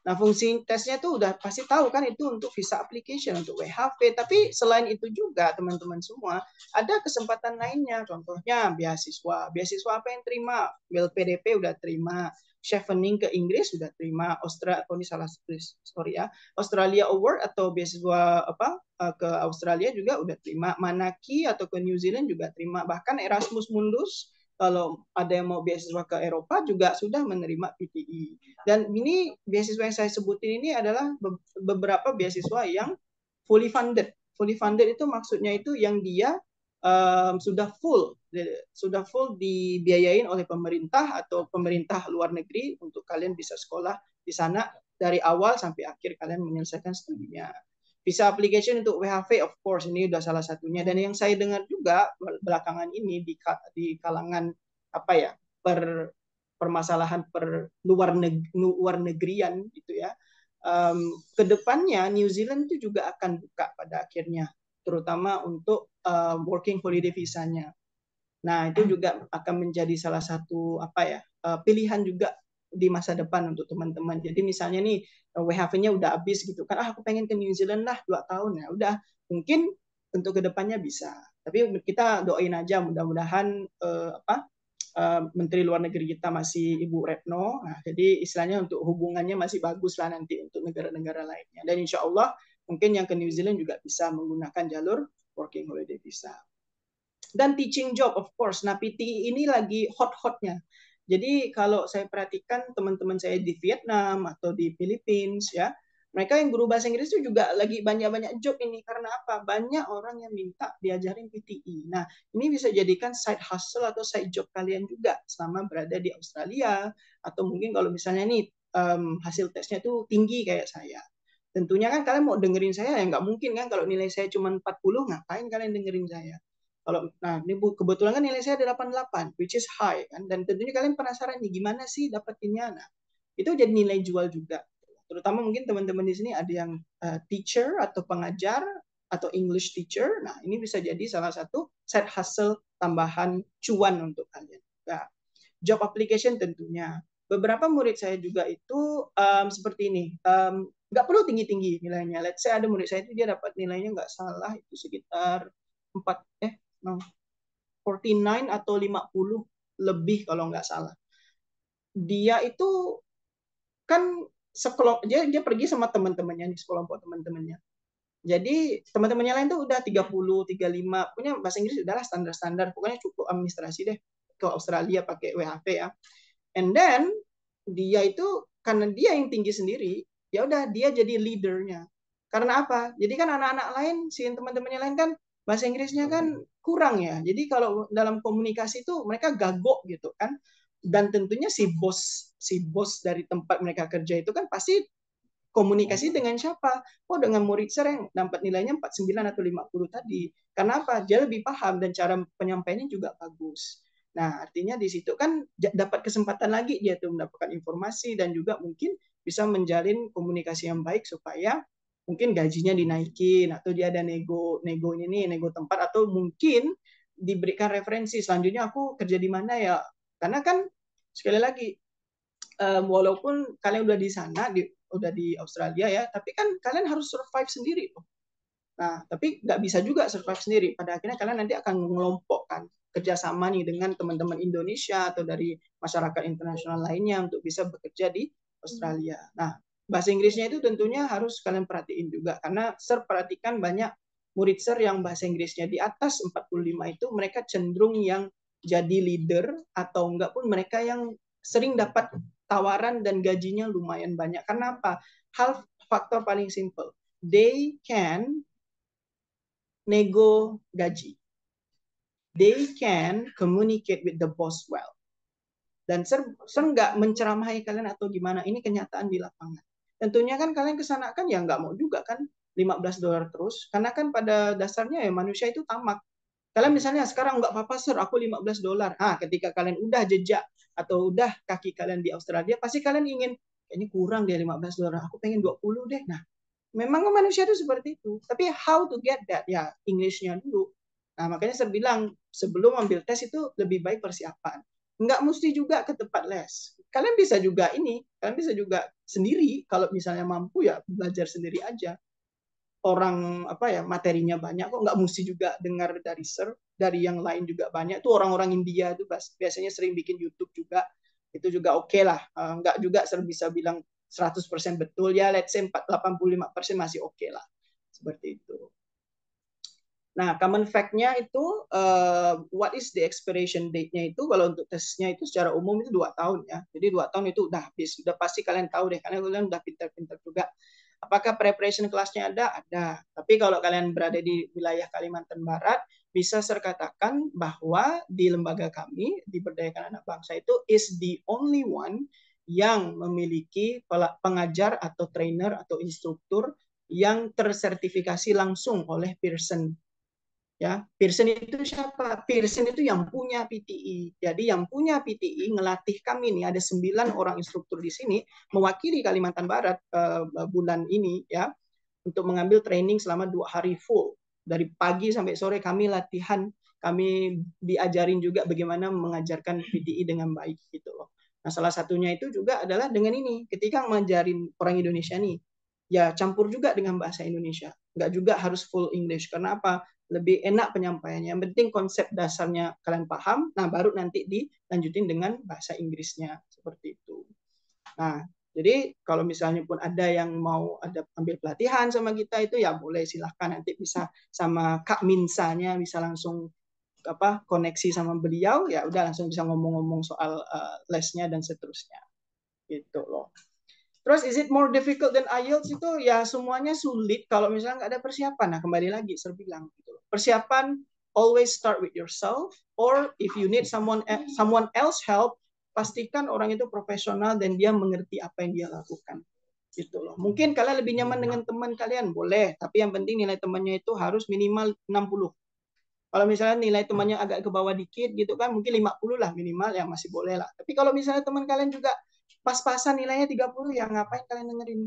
Nah, fungsi tesnya itu udah pasti tahu kan itu untuk visa application, untuk WHV. Tapi selain itu juga teman-teman semua, ada kesempatan lainnya. Contohnya beasiswa. Beasiswa apa yang terima? PDP udah terima. Chevening ke Inggris sudah terima. Australia Award atau beasiswa ke Australia juga udah terima. Manaki atau ke New Zealand juga terima. Bahkan Erasmus Mundus kalau ada yang mau beasiswa ke Eropa juga sudah menerima PTE. Dan ini beasiswa yang saya sebutin ini adalah beberapa beasiswa yang fully funded. Fully funded itu maksudnya itu yang dia sudah full dibiayain oleh pemerintah atau pemerintah luar negeri untuk kalian bisa sekolah di sana dari awal sampai akhir kalian menyelesaikan studinya. Visa application untuk WHV of course ini udah salah satunya, dan yang saya dengar juga belakangan ini di kalangan apa ya permasalahan luar negerian gitu ya, kedepannya New Zealand itu juga akan buka pada akhirnya, terutama untuk working holiday visanya. Nah, itu juga akan menjadi salah satu pilihan juga di masa depan untuk teman-teman. Jadi misalnya nih WHV-nya udah habis gitu kan, aku pengen ke New Zealand lah 2 tahun ya, udah mungkin untuk kedepannya bisa. Tapi kita doain aja mudah-mudahan Menteri Luar Negeri kita masih Ibu Retno. Nah, jadi istilahnya untuk hubungannya masih bagus lah nanti untuk negara-negara lainnya. Dan insya Allah mungkin yang ke New Zealand juga bisa menggunakan jalur working holiday visa. Dan teaching job of course. Nah, PTE ini lagi hot-hotnya. Jadi kalau saya perhatikan teman-teman saya di Vietnam atau di Philippines ya, mereka yang guru bahasa Inggris itu juga lagi banyak-banyak job ini. Karena apa? Banyak orang yang minta diajarin PTE. Nah, ini bisa jadikan side hustle atau side job kalian juga selama berada di Australia, atau mungkin kalau misalnya nih hasil tesnya tuh tinggi kayak saya. Tentunya kan kalian mau dengerin saya, ya nggak mungkin kan kalau nilai saya cuma 40, ngapain kalian dengerin saya? Kalau nah ini kebetulan kan nilai saya ada 88, which is high kan, dan tentunya kalian penasaran nih gimana sih dapetinnya. Nah, itu jadi nilai jual juga. Terutama mungkin teman-teman di sini ada yang teacher atau pengajar atau English teacher. Nah, ini bisa jadi salah satu side hustle tambahan cuan untuk kalian. Nah, job application tentunya. Beberapa murid saya juga itu seperti ini. Nggak perlu tinggi-tinggi nilainya. Let's say ada murid saya itu dia dapat nilainya nggak salah itu sekitar 4 no, 49 atau 50 lebih kalau nggak salah. Dia itu kan sekelompok, dia pergi sama teman-temannya nih, sekelompok teman-temannya. Jadi teman-temannya lain tuh udah 30, 35, punya bahasa Inggris udahlah standar-standar, pokoknya cukup administrasi deh ke Australia pakai WHP ya. And then dia itu karena dia yang tinggi sendiri, ya udah dia jadi leadernya. Karena apa? Jadi kan anak-anak lain, si teman-temannya lain kan bahasa Inggrisnya kan kurang ya. Jadi kalau dalam komunikasi itu mereka gagok gitu kan. Dan tentunya si bos dari tempat mereka kerja itu kan pasti komunikasi dengan siapa? Oh, dengan murid saya yang dapat nilainya 49 atau 50 tadi. Karena apa? Dia lebih paham dan cara penyampaiannya juga bagus. Nah, artinya di situ kan dapat kesempatan lagi dia tuh mendapatkan informasi dan juga mungkin bisa menjalin komunikasi yang baik supaya mungkin gajinya dinaikin atau dia ada nego ini nego tempat, atau mungkin diberikan referensi selanjutnya aku kerja di mana ya. Karena kan sekali lagi walaupun kalian udah di sana udah di Australia ya, tapi kan kalian harus survive sendiri tuh. Nah, tapi nggak bisa juga survive sendiri. Pada akhirnya kalian nanti akan mengelompokkan kerjasama nih dengan teman-teman Indonesia atau dari masyarakat internasional lainnya untuk bisa bekerja di Australia. Nah, bahasa Inggrisnya itu tentunya harus kalian perhatiin juga, karena Sir perhatikan banyak murid Sir yang bahasa Inggrisnya di atas 45 itu mereka cenderung yang jadi leader, atau enggak pun mereka yang sering dapat tawaran dan gajinya lumayan banyak. Karena apa? Hal faktor paling simple. They can nego gaji. They can communicate with the boss well. Dan Sir nggak menceramahi kalian atau gimana, ini kenyataan di lapangan. Tentunya kan kalian kesana kan ya nggak mau juga kan $15 terus, karena kan pada dasarnya ya manusia itu tamak. Kalian misalnya sekarang nggak apa-apa Sir, aku $15. Ketika kalian udah jejak atau udah kaki kalian di Australia, pasti kalian ingin, ini kurang deh $15, aku pengen 20 deh. Nah, memang manusia itu seperti itu. Tapi how to get that? Ya, English-nya dulu. Nah, makanya saya bilang, sebelum ambil tes itu lebih baik persiapan. Nggak mesti juga ke tempat les. Kalian bisa juga kalian bisa juga sendiri, kalau misalnya mampu ya belajar sendiri aja. Orang apa ya, materinya banyak kok, nggak mesti juga dengar dari Sir, dari yang lain juga banyak. Tuh orang-orang India tuh biasanya sering bikin YouTube juga. Itu juga oke lah. Nggak juga Sir bisa bilang 100% betul ya, let's say 85% masih oke lah. Seperti itu. Nah, common fact-nya itu what is the expiration date-nya itu kalau untuk tesnya itu secara umum itu 2 tahun ya. Jadi 2 tahun itu udah habis. Udah pasti kalian tahu deh, karena kalian udah pintar-pintar juga. Apakah preparation kelasnya ada? Ada. Tapi kalau kalian berada di wilayah Kalimantan Barat, bisa saya katakan bahwa di lembaga kami, di Berdayakan Anak Bangsa itu is the only one yang memiliki pengajar atau trainer atau instruktur yang tersertifikasi langsung oleh Pearson. Ya, Pearson itu siapa? Pearson itu yang punya PTE. Jadi yang punya PTE ngelatih kami nih, ada 9 orang instruktur di sini mewakili Kalimantan Barat bulan ini ya, untuk mengambil training selama 2 hari full. Dari pagi sampai sore kami latihan, kami diajarin juga bagaimana mengajarkan PTE dengan baik gitu loh. Nah, salah satunya itu juga adalah dengan ini, ketika mengajarin orang Indonesia nih, ya campur juga dengan bahasa Indonesia. Nggak juga harus full English. Karena apa? Lebih enak penyampaiannya. Yang penting konsep dasarnya kalian paham, nah baru nanti dilanjutin dengan bahasa Inggrisnya. Seperti itu. Nah, jadi kalau misalnya pun ada yang mau ambil pelatihan sama kita itu ya boleh, silahkan, nanti bisa sama Kak Minsanya bisa langsung koneksi sama beliau, ya udah langsung bisa ngomong-ngomong soal lesnya dan seterusnya. Gitu loh. Terus is it more difficult than IELTS? Itu ya semuanya sulit kalau misalnya nggak ada persiapan. Nah, kembali lagi saya bilang gitu. Persiapan always start with yourself, or if you need someone else help, pastikan orang itu profesional dan dia mengerti apa yang dia lakukan. Gitu loh. Mungkin kalian lebih nyaman dengan teman kalian, boleh, tapi yang penting nilai temannya itu harus minimal 60. Kalau misalnya nilai temannya agak ke bawah dikit gitu kan, mungkin 50 lah minimal, ya masih boleh lah. Tapi kalau misalnya teman kalian juga pas-pasan nilainya 30, ya ngapain kalian dengerin?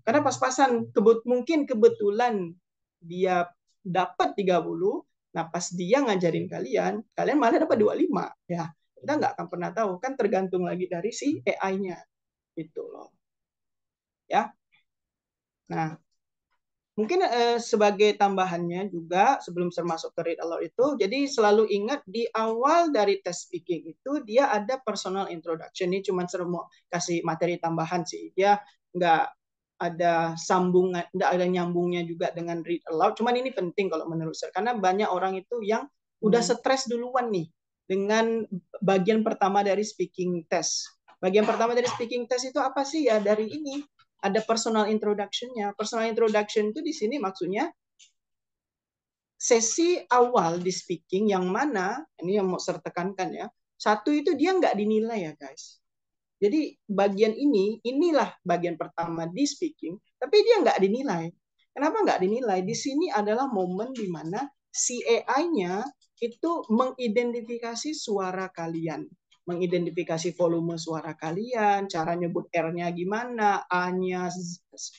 Karena pas-pasan, mungkin kebetulan dia dapat 30, nah pas dia ngajarin kalian, kalian malah dapat 25. Ya, kita nggak akan pernah tahu. Kan tergantung lagi dari si AI-nya. Gitu loh. Ya. Nah, mungkin sebagai tambahannya juga sebelum saya masuk ke read aloud itu, jadi selalu ingat di awal dari tes speaking itu dia ada personal introduction. Ini cuma saya mau kasih materi tambahan sih. Dia nggak ada sambungan, nggak ada nyambungnya juga dengan read aloud. Cuman ini penting kalau menurut saya, karena banyak orang itu yang udah stres duluan nih dengan bagian pertama dari speaking test. Bagian pertama dari speaking test itu apa sih ya? Dari ini ada personal introduction-nya. Personal introduction itu di sini maksudnya sesi awal di speaking yang mana, ini yang mau saya tekankan ya, satu itu dia nggak dinilai ya guys. Jadi bagian inilah bagian pertama di speaking, tapi dia nggak dinilai. Kenapa nggak dinilai? Di sini adalah momen di mana si AI-nya itu mengidentifikasi suara kalian, mengidentifikasi volume suara kalian, cara nyebut R-nya gimana, A-nya,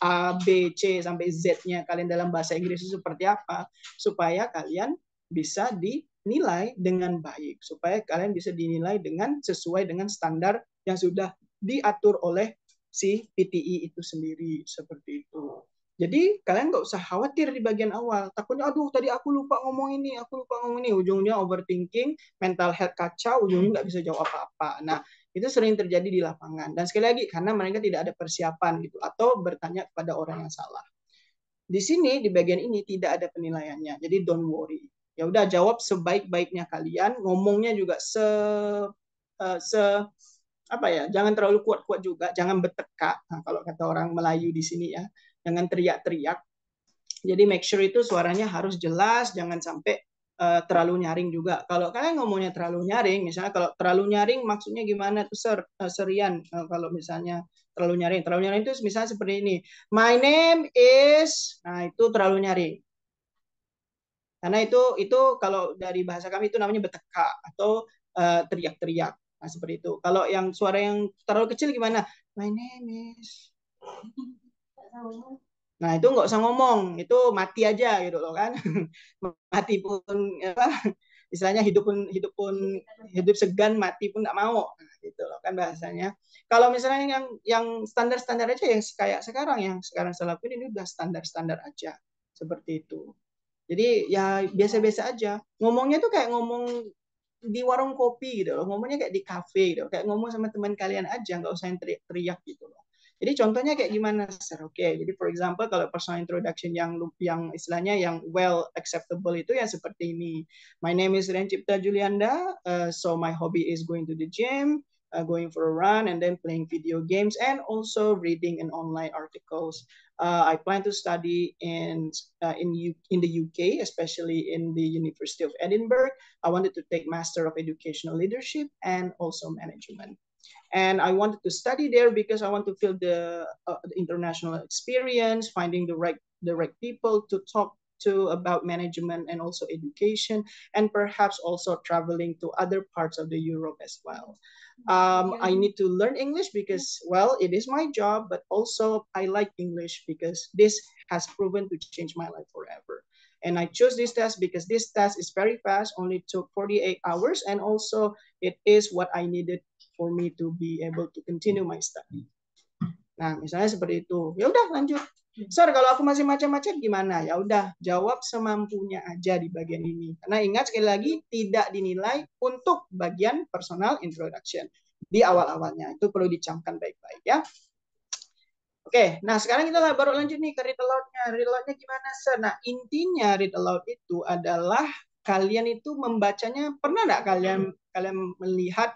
A, B, C, sampai Z-nya kalian dalam bahasa Inggris itu seperti apa, supaya kalian bisa dinilai dengan baik, supaya kalian bisa dinilai dengan sesuai dengan standar yang sudah diatur oleh si PTE itu sendiri, seperti itu. Jadi kalian nggak usah khawatir di bagian awal. Takutnya, aduh tadi aku lupa ngomong ini, ujungnya overthinking, mental health kacau, ujungnya nggak bisa jawab apa-apa. Nah, itu sering terjadi di lapangan. Dan sekali lagi, karena mereka tidak ada persiapan gitu, atau bertanya kepada orang yang salah. Di sini, di bagian ini tidak ada penilaiannya, jadi don't worry. Ya udah, jawab sebaik-baiknya kalian, ngomongnya juga apa ya, jangan terlalu kuat-kuat juga, jangan bertekak. Nah, kalau kata orang Melayu di sini ya, jangan teriak-teriak. Jadi make sure itu suaranya harus jelas, jangan sampai terlalu nyaring juga. Kalau kalian ngomongnya terlalu nyaring, misalnya kalau terlalu nyaring maksudnya gimana tuh Serian? Kalau misalnya terlalu nyaring itu misalnya seperti ini. My name is, nah itu terlalu nyaring. Karena itu kalau dari bahasa kami itu namanya bertekak atau teriak-teriak. Nah, seperti itu. Kalau yang suara yang terlalu kecil gimana? My name is. Nah, itu nggak usah ngomong, itu mati aja gitu loh kan. Mati pun apa, istilahnya hidup segan, mati pun nggak mau. Nah, gitu loh kan bahasanya. Kalau misalnya yang standar-standar aja yang kayak yang sekarang saya lakuin ini udah standar-standar aja. Seperti itu. Jadi ya biasa-biasa aja. Ngomongnya tuh kayak ngomong di warung kopi gitu loh. Ngomongnya kayak di kafe gitu. Kayak ngomong sama teman kalian aja, nggak usah yang teriak-teriak gitu loh. Jadi contohnya kayak gimana, sir? Oke, jadi for example kalau personal introduction yang istilahnya yang well acceptable itu ya seperti ini. My name is Ren Cipta Julianda. So my hobby is going to the gym, going for a run, and then playing video games, and also reading and online articles. I plan to study in the UK, especially in the University of Edinburgh. I wanted to take Master of Educational Leadership and also Management. And I wanted to study there because I want to feel the international experience, finding the right people to talk to about management and also education, and perhaps also traveling to other parts of the Europe as well. I need to learn English because, well, it is my job, but also I like English because this has proven to change my life forever. And I chose this test because this test is very fast, only took 48 hours, and also it is what I needed for me to be able to continue my study. Nah, misalnya seperti itu. Ya udah lanjut. Sir, kalau aku masih macam-macam gimana? Ya udah, jawab semampunya aja di bagian ini. Karena ingat sekali lagi tidak dinilai untuk bagian personal introduction di awal-awalnya. Itu perlu dicamkan baik-baik ya. Oke, nah sekarang kita baru lanjut nih ke read aloud-nya. Read aloud-nya gimana, Sir? Nah, intinya read aloud itu adalah kalian itu membacanya, pernah nggak kalian melihat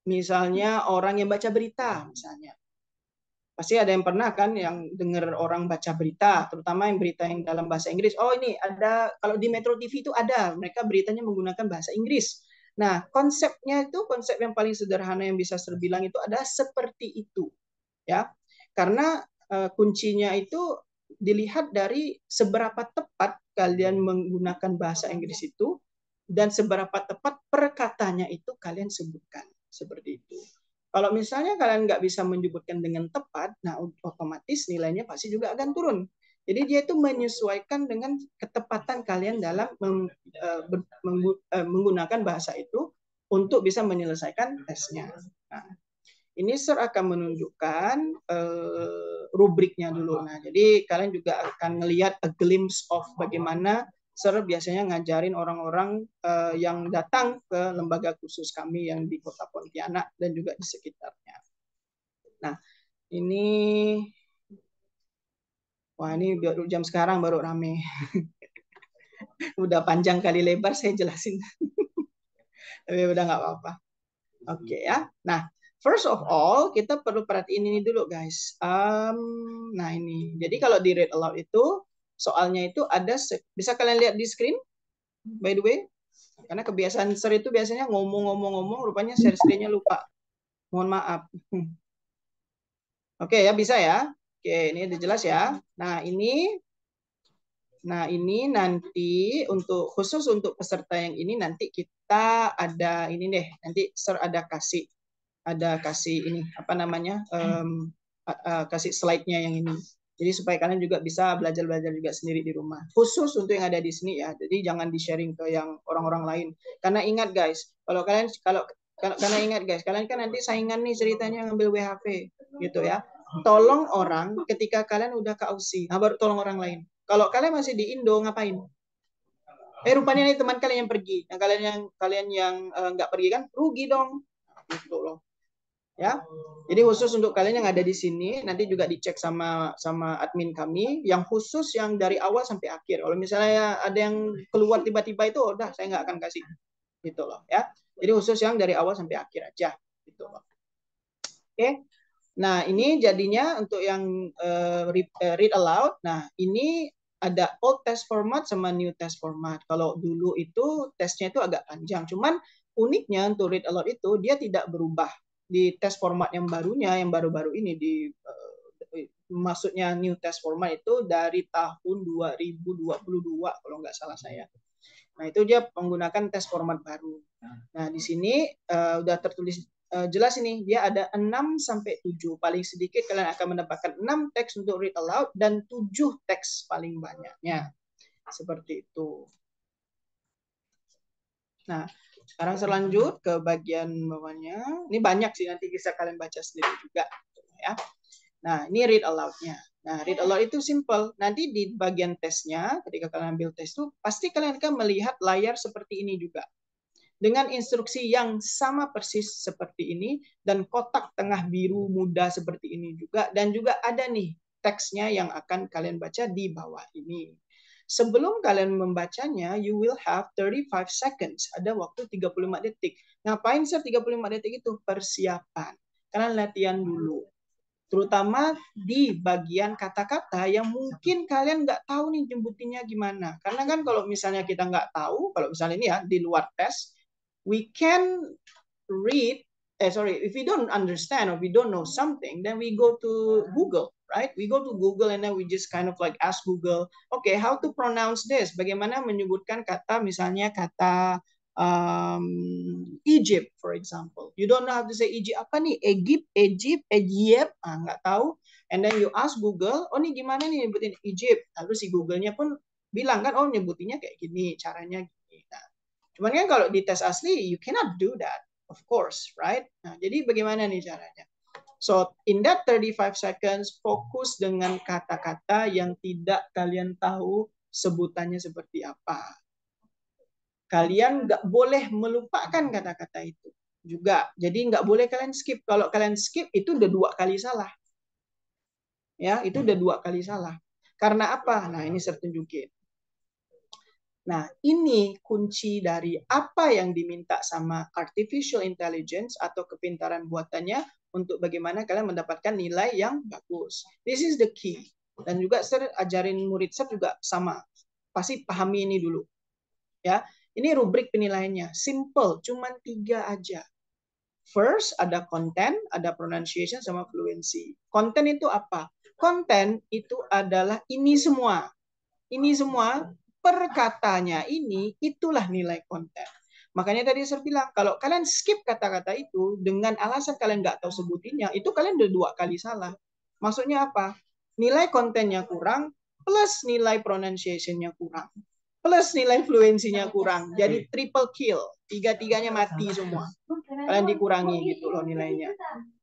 misalnya orang yang baca berita misalnya? Pasti ada yang pernah kan yang dengar orang baca berita, terutama yang berita yang dalam bahasa Inggris. Oh ini ada, kalau di Metro TV itu ada, mereka beritanya menggunakan bahasa Inggris. Nah, konsepnya itu konsep yang paling sederhana yang bisa saya bilang itu ada seperti itu, ya. Karena kuncinya itu dilihat dari seberapa tepat kalian menggunakan bahasa Inggris itu dan seberapa tepat perkataannya itu kalian sebutkan seperti itu. Kalau misalnya kalian nggak bisa menyebutkan dengan tepat, nah otomatis nilainya pasti juga akan turun. Jadi dia itu menyesuaikan dengan ketepatan kalian dalam menggunakan bahasa itu untuk bisa menyelesaikan tesnya. Nah, ini Sir akan menunjukkan rubriknya dulu. Nah, jadi kalian juga akan melihat a glimpse of bagaimana Sir biasanya ngajarin orang-orang yang datang ke lembaga khusus kami yang di Kota Pontianak dan juga di sekitarnya. Nah, ini wah ini baru jam sekarang baru rame. Udah panjang kali lebar saya jelasin. Tapi udah nggak apa-apa. Oke ya. Nah, first of all kita perlu perhatiin ini dulu guys. Nah ini. Jadi kalau di read aloud itu soalnya itu ada, bisa kalian lihat di screen by the way. Karena kebiasaan Sir itu biasanya ngomong-ngomong, rupanya share screen-nya lupa. Mohon maaf. Oke ya, bisa ya. Oke, ini udah jelas ya. Nah, ini nanti untuk khusus untuk peserta yang ini nanti kita ada ini deh. Nanti Sir ada kasih ini apa namanya? Kasih slide-nya yang ini. Jadi supaya kalian juga bisa belajar-belajar juga sendiri di rumah. Khusus untuk yang ada di sini ya. Jadi jangan di-sharing ke yang orang-orang lain. Karena ingat guys, karena ingat guys, kalian kan nanti saingan nih ceritanya ngambil WHV gitu ya. Tolong orang ketika kalian udah ke Aussie, nah baru tolong orang lain. Kalau kalian masih di Indo ngapain? Rupanya nih teman kalian yang pergi. Nah, kalian yang nggak pergi kan rugi dong. Gitu loh. Ya. Jadi khusus untuk kalian yang ada di sini nanti juga dicek sama admin kami yang khusus yang dari awal sampai akhir. Kalau misalnya ada yang keluar tiba-tiba itu udah saya nggak akan kasih gitu loh ya. Jadi khusus yang dari awal sampai akhir aja gitu loh. Oke. Nah, ini jadinya untuk yang read aloud. Nah, ini ada old test format sama new test format. Kalau dulu itu tesnya itu agak panjang. Cuman uniknya untuk read aloud itu dia tidak berubah di test format yang barunya, yang baru-baru ini maksudnya new test format itu dari tahun 2022 kalau nggak salah saya. Nah, itu dia menggunakan test format baru. Nah, di sini udah tertulis jelas ini, dia ada 6 sampai 7. Paling sedikit kalian akan mendapatkan 6 teks untuk read aloud dan 7 teks paling banyaknya. Seperti itu. Nah, sekarang selanjut ke bagian bawahnya. Ini banyak sih, nanti bisa kalian baca sendiri juga. Ya. Nah, ini read aloud-nya. Nah, read aloud itu simple. Nanti di bagian tesnya, ketika kalian ambil tes itu, pasti kalian akan melihat layar seperti ini juga. Dengan instruksi yang sama persis seperti ini, dan kotak tengah biru muda seperti ini juga, dan juga ada nih teksnya yang akan kalian baca di bawah ini. Sebelum kalian membacanya, you will have 35 seconds. Ada waktu 35 detik. Ngapain sih 35 detik itu? Persiapan. Kalian latihan dulu. Terutama di bagian kata-kata yang mungkin kalian nggak tahu nih nyebutinnya gimana. Karena kan kalau misalnya kita nggak tahu, kalau misalnya ini ya di luar tes, we can read, if we don't understand or we don't know something, then we go to Google, right? We go to Google and then we just kind of like ask Google, okay, how to pronounce this? Bagaimana menyebutkan kata, misalnya kata Egypt, for example. You don't know how to say Egypt. Apa nih? Egypt, nggak tahu. And then you ask Google, oh nih gimana nih nyebutin Egypt? Lalu si Google-nya pun bilang kan, oh nyebutinnya kayak gini, caranya gini. Nah, cuman kan kalau di tes asli, you cannot do that, of course, right? Nah, jadi bagaimana nih caranya? So, in that 35 seconds, fokus dengan kata-kata yang tidak kalian tahu sebutannya seperti apa. Kalian nggak boleh melupakan kata-kata itu juga. Jadi nggak boleh kalian skip. Kalau kalian skip, itu udah 2 kali salah. Ya, itu udah 2 kali salah. Karena apa? Nah, ini saya tunjukin. Nah, ini kunci dari apa yang diminta sama artificial intelligence atau kepintaran buatannya untuk bagaimana kalian mendapatkan nilai yang bagus. This is the key. Dan juga saya ajarin murid saya juga sama. Pasti pahami ini dulu. Ya, ini rubrik penilaiannya. Simple, cuman 3 aja. First, ada konten, ada pronunciation, sama fluency. Konten itu apa? Konten itu adalah ini semua. Ini semua perkatanya ini, itulah nilai konten. Makanya tadi saya bilang, kalau kalian skip kata-kata itu dengan alasan kalian nggak tahu sebutinnya, itu kalian udah 2 kali salah. Maksudnya apa? Nilai kontennya kurang, plus nilai pronunciation-nya kurang, plus nilai fluensinya kurang. Jadi triple kill, tiga-tiganya mati semua. Kalian dikurangi gitu loh nilainya.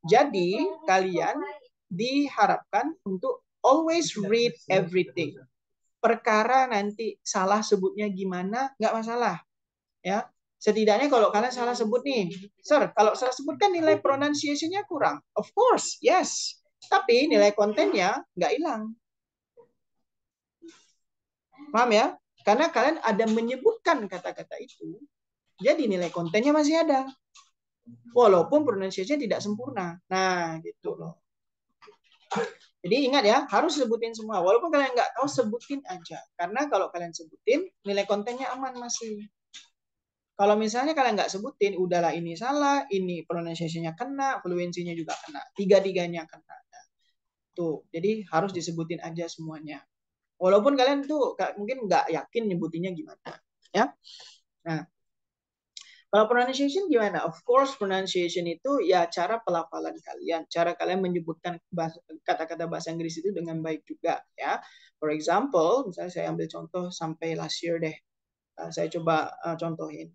Jadi kalian diharapkan untuk always read everything. Perkara nanti salah sebutnya gimana, nggak masalah. Ya, setidaknya kalau kalian salah sebut nih, sir, kalau salah sebut kan nilai pronunciation-nya kurang. Of course, yes. Tapi nilai kontennya nggak hilang. Paham ya? Karena kalian ada menyebutkan kata-kata itu, jadi nilai kontennya masih ada. Walaupun pronunciation tidak sempurna. Nah, gitu loh. Jadi ingat ya, harus sebutin semua. Walaupun kalian nggak tahu, sebutin aja. Karena kalau kalian sebutin, nilai kontennya aman masih. Kalau misalnya kalian nggak sebutin, udahlah ini salah, ini pronunciation-nya kena, fluensinya juga kena. Tiga-tiganya kena. Tuh, jadi harus disebutin aja semuanya. Walaupun kalian tuh mungkin nggak yakin nyebutinnya gimana. Ya. Nah, kalau pronunciation gimana? Of course, pronunciation itu ya cara pelafalan kalian, cara kalian menyebutkan kata-kata bahasa Inggris itu dengan baik juga, ya. For example, misalnya saya ambil contoh sampai last year deh. Saya coba contohin.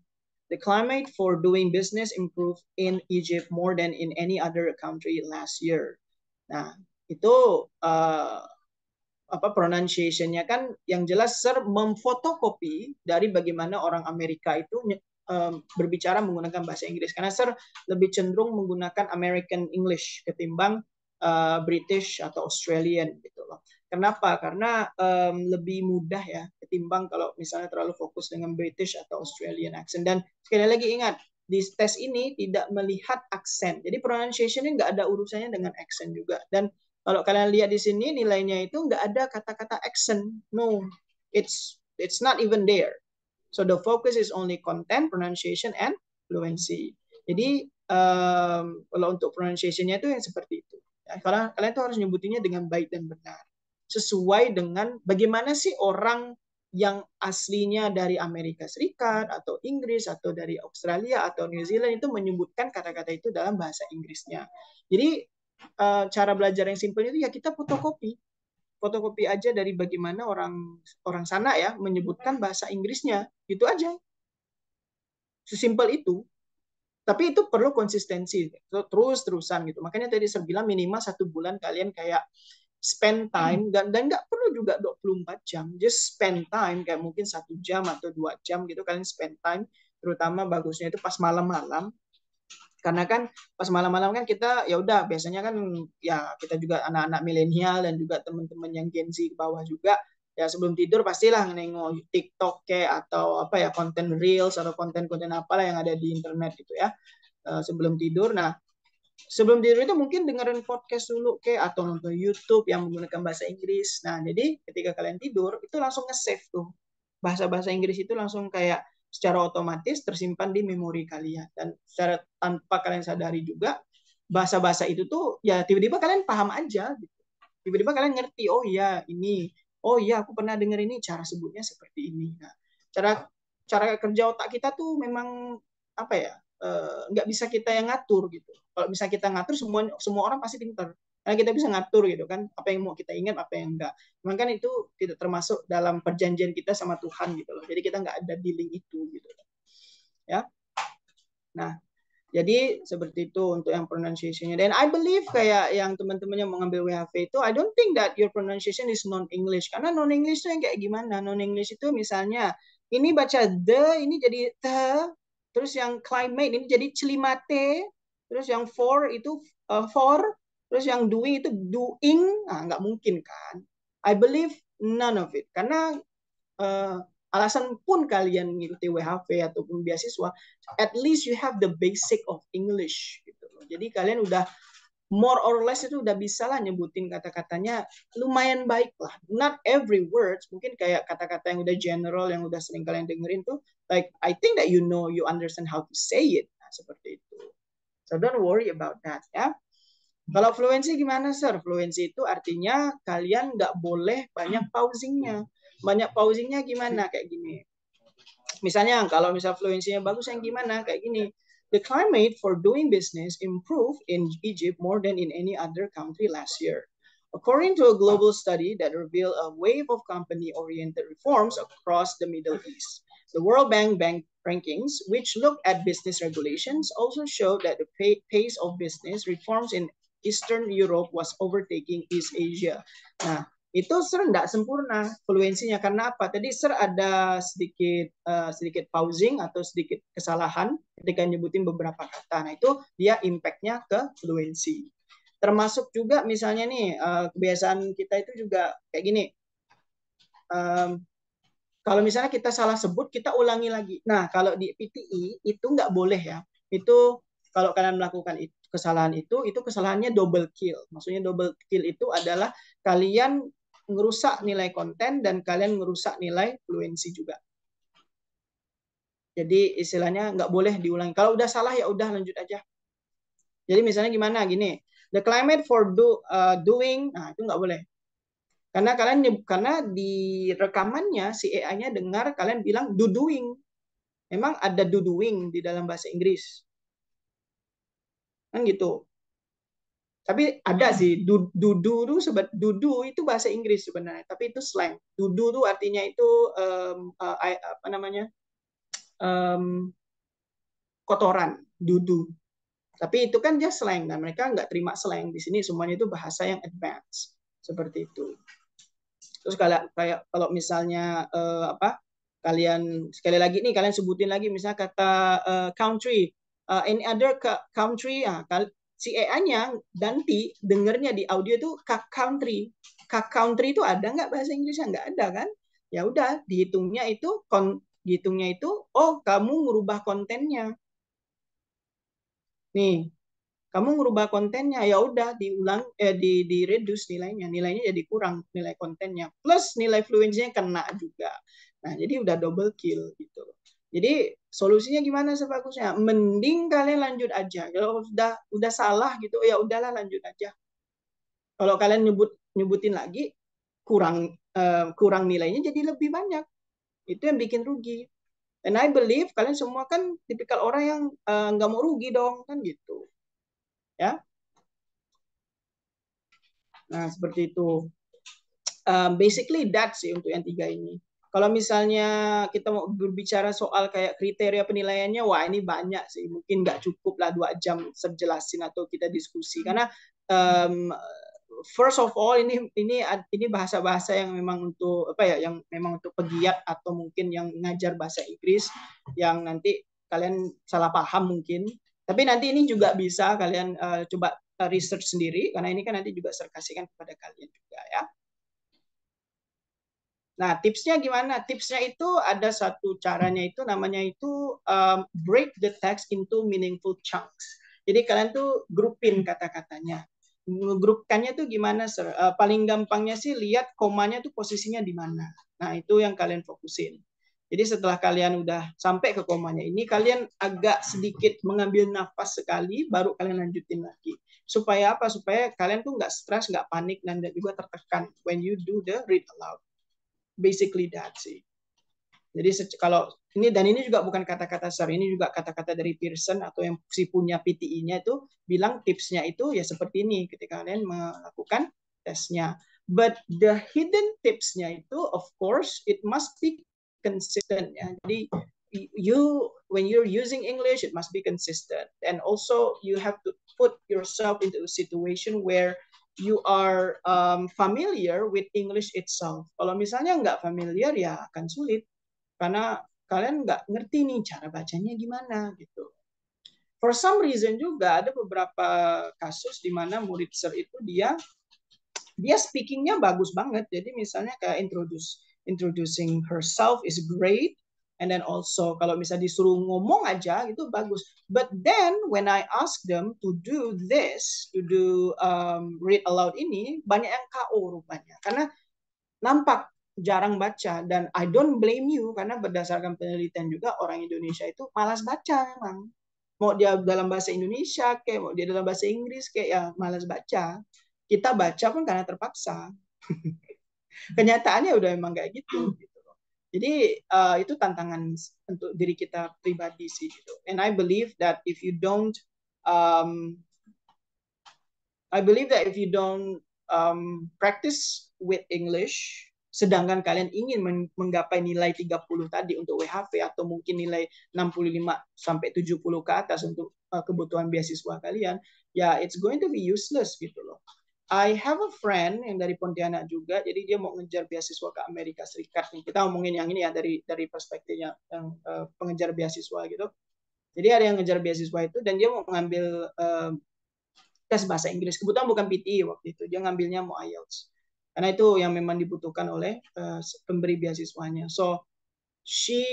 The climate for doing business improved in Egypt more than in any other country last year. Nah, itu pronunciation-nya kan yang jelas Sir memfotokopi dari bagaimana orang Amerika itu berbicara menggunakan bahasa Inggris, karena Sir lebih cenderung menggunakan American English ketimbang British atau Australian gitu loh. Kenapa? Karena lebih mudah ya ketimbang kalau misalnya terlalu fokus dengan British atau Australian accent. Dan sekali lagi ingat, di tes ini tidak melihat aksen. Jadi pronunciation-nya nggak ada urusannya dengan aksen juga. Dan kalau kalian lihat di sini nilainya itu nggak ada kata-kata accent. No, it's not even there. So the focus is only content, pronunciation, and fluency. Jadi kalau untuk pronunciation-nya itu yang seperti itu. Ya, kalian tuh harus nyebutinnya dengan baik dan benar. Sesuai dengan bagaimana sih orang yang aslinya dari Amerika Serikat atau Inggris atau dari Australia atau New Zealand itu menyebutkan kata-kata itu dalam bahasa Inggrisnya. Jadi cara belajar yang simpel itu ya kita fotokopi aja dari bagaimana orang sana ya menyebutkan bahasa Inggrisnya, gitu aja. Sesimpel itu. Tapi itu perlu konsistensi, terus-terusan gitu. Makanya tadi saya bilang minimal 1 bulan kalian kayak spend time, dan nggak perlu juga 24 jam, just spend time kayak mungkin 1 jam atau 2 jam gitu kalian spend time, terutama bagusnya itu pas malam-malam. Karena kan pas malam-malam kan kita ya udah biasanya kan ya kita juga anak-anak milenial dan juga teman-teman yang Gen Z ke bawah juga ya sebelum tidur pastilah nengok TikTok kayak atau apa ya konten reels atau konten-konten apalah yang ada di internet gitu ya sebelum tidur. Nah sebelum tidur itu mungkin dengerin podcast dulu kayak atau nonton YouTube yang menggunakan bahasa Inggris. Nah jadi ketika kalian tidur itu langsung nge-save tuh bahasa-bahasa Inggris itu langsung kayak secara otomatis tersimpan di memori kalian, dan secara tanpa kalian sadari juga bahasa-bahasa itu tuh ya tiba-tiba kalian paham aja gitu. Tiba-tiba kalian ngerti, oh iya ini, oh iya aku pernah dengar ini, cara sebutnya seperti ini. Nah, cara kerja otak kita tuh memang apa ya, nggak bisa kita yang ngatur gitu. Kalau bisa kita ngatur, semua orang pasti pintar. Karena kita bisa ngatur gitu kan, apa yang mau kita ingat, apa yang enggak. Cuman kan itu tidak termasuk dalam perjanjian kita sama Tuhan gitu loh. Jadi kita nggak ada dealing itu gitu. Ya. Nah, jadi seperti itu untuk yang pronunciation-nya. Dan I believe kayak yang teman-teman yang mengambil WHV itu, I don't think that your pronunciation is non-English. Karena non-English itu yang kayak gimana? Non-English itu misalnya, ini baca the, ini jadi the, terus yang climate, ini jadi celimate, terus yang for itu for, terus yang doing itu doing, nah nggak mungkin kan. I believe none of it. Karena alasan pun kalian mengikuti WHV ataupun beasiswa, at least you have the basic of English gitu. Jadi kalian udah more or less itu udah bisa lah nyebutin kata-katanya lumayan baik lah. Not every words, mungkin kayak kata-kata yang udah general, yang udah sering kalian dengerin tuh, like I think that you understand how to say it. Nah, seperti itu. So don't worry about that ya. Kalau fluensi gimana, Sir? Fluensi itu artinya kalian nggak boleh banyak pausingnya. Banyak pausingnya gimana? Kayak gini. Misalnya, kalau misal fluensinya bagus yang gimana? Kayak gini. The climate for doing business improved in Egypt more than in any other country last year. According to a global study that revealed a wave of company-oriented reforms across the Middle East. The World Bank rankings, which look at business regulations, also show that the pace of business reforms in Eastern Europe was overtaking East Asia. Nah, itu Sir tidak sempurna fluensinya karena apa? Tadi Sir ada sedikit pausing atau sedikit kesalahan ketika nyebutin beberapa kata. Nah, itu dia impact-nya ke fluensi. Termasuk juga misalnya nih kebiasaan kita itu juga kayak gini. Kalau misalnya kita salah sebut, kita ulangi lagi. Nah, kalau di PTI itu nggak boleh ya. Itu kalau kalian melakukan kesalahan itu kesalahannya double kill. Maksudnya double kill itu adalah kalian ngerusak nilai konten dan kalian ngerusak nilai fluensi juga. Jadi istilahnya nggak boleh diulangi. Kalau udah salah ya udah lanjut aja. Jadi misalnya gimana gini, the climate for doing, nah itu nggak boleh. Karena di rekamannya si AI-nya dengar kalian bilang do doing. Memang ada do doing di dalam bahasa Inggris. Kan gitu. Tapi ada sih dudu itu bahasa Inggris sebenarnya, tapi itu slang. Dudu itu artinya itu apa namanya? Kotoran, dudu. Tapi itu kan dia slang dan mereka nggak terima slang di sini, semuanya itu bahasa yang advance seperti itu. Terus kayak kalau misalnya kalian sekali lagi nih kalian sebutin lagi misalnya kata country, any other country, si AI-nya nanti dengernya di audio itu country. Country itu ada nggak bahasa Inggrisnya? Nggak ada kan? Ya udah dihitungnya itu oh kamu merubah kontennya. Nih, kamu merubah kontennya, ya udah diulang di reduce nilainya jadi kurang nilai kontennya, plus nilai fluensinya kena juga. Nah, jadi udah double kill gitu. Jadi solusinya gimana sebagusnya? Mending kalian lanjut aja. Kalau udah salah gitu, ya udahlah lanjut aja. Kalau kalian nyebutin lagi kurang nilainya jadi lebih banyak. Itu yang bikin rugi. And I believe kalian semua kan tipikal orang yang nggak mau rugi dong, kan gitu. Ya. Nah, seperti itu. Basically that sih untuk yang 3 ini. Kalau misalnya kita mau berbicara soal kayak kriteria penilaiannya, wah ini banyak sih. Mungkin nggak cukup lah 2 jam sejelasin atau kita diskusi. Karena first of all ini bahasa-bahasa yang memang untuk yang memang untuk pegiat atau mungkin yang ngajar bahasa Inggris yang nanti kalian salah paham mungkin. Tapi nanti ini juga bisa kalian coba research sendiri karena ini kan nanti juga saya kasihkan kepada kalian juga ya. Nah, tipsnya gimana? Tipsnya itu ada satu caranya itu namanya itu break the text into meaningful chunks. Jadi kalian tuh grupin kata-katanya. Ngegrupkannya tuh gimana, Sir? Paling gampangnya sih lihat komanya tuh posisinya di mana. Nah, itu yang kalian fokusin. Jadi setelah kalian udah sampai ke komanya ini, kalian agak sedikit mengambil nafas sekali, baru kalian lanjutin lagi. Supaya apa? Supaya kalian tuh nggak stres, nggak panik, dan juga tertekan when you do the read aloud. Basically that sih. Jadi kalau ini juga bukan kata-kata Sir, ini juga kata-kata dari Pearson atau yang si punya PTI-nya itu bilang tipsnya itu ya seperti ini ketika kalian melakukan tesnya. But the hidden tipsnya itu of course it must be consistent ya. Jadi when you're using English it must be consistent, and also you have to put yourself into a situation where you are familiar with English itself. Kalau misalnya nggak familiar ya akan sulit karena kalian nggak ngerti nih cara bacanya gimana gitu. For some reason juga ada beberapa kasus di mana murid Sir itu dia speakingnya bagus banget. Jadi misalnya kayak introducing herself is great. And then also kalau misalnya disuruh ngomong aja itu bagus. But then when I ask them to do this, to do read aloud ini, banyak yang KO rupanya. Karena nampak jarang baca. Dan I don't blame you, karena berdasarkan penelitian juga orang Indonesia itu malas baca memang. Mau dia dalam bahasa Indonesia, kayak mau dia dalam bahasa Inggris, kayak ya malas baca. Kita baca pun karena terpaksa. Kenyataannya udah memang kayak gitu. Jadi itu tantangan untuk diri kita pribadi sih gitu. And I believe that if you don't practice with English, sedangkan kalian ingin menggapai nilai 30 tadi untuk WHV atau mungkin nilai 65 sampai 70 ke atas untuk kebutuhan beasiswa kalian, ya it's going to be useless gitu loh. I have a friend yang dari Pontianak juga, jadi dia mau ngejar beasiswa ke Amerika Serikat. Kita ngomongin yang ini ya dari perspektifnya yang pengejar beasiswa gitu. Jadi ada yang ngejar beasiswa itu dan dia mau ngambil tes bahasa Inggris. Kebetulan bukan PTE waktu itu, dia ngambilnya mau IELTS. Karena itu yang memang dibutuhkan oleh pemberi beasiswanya. So she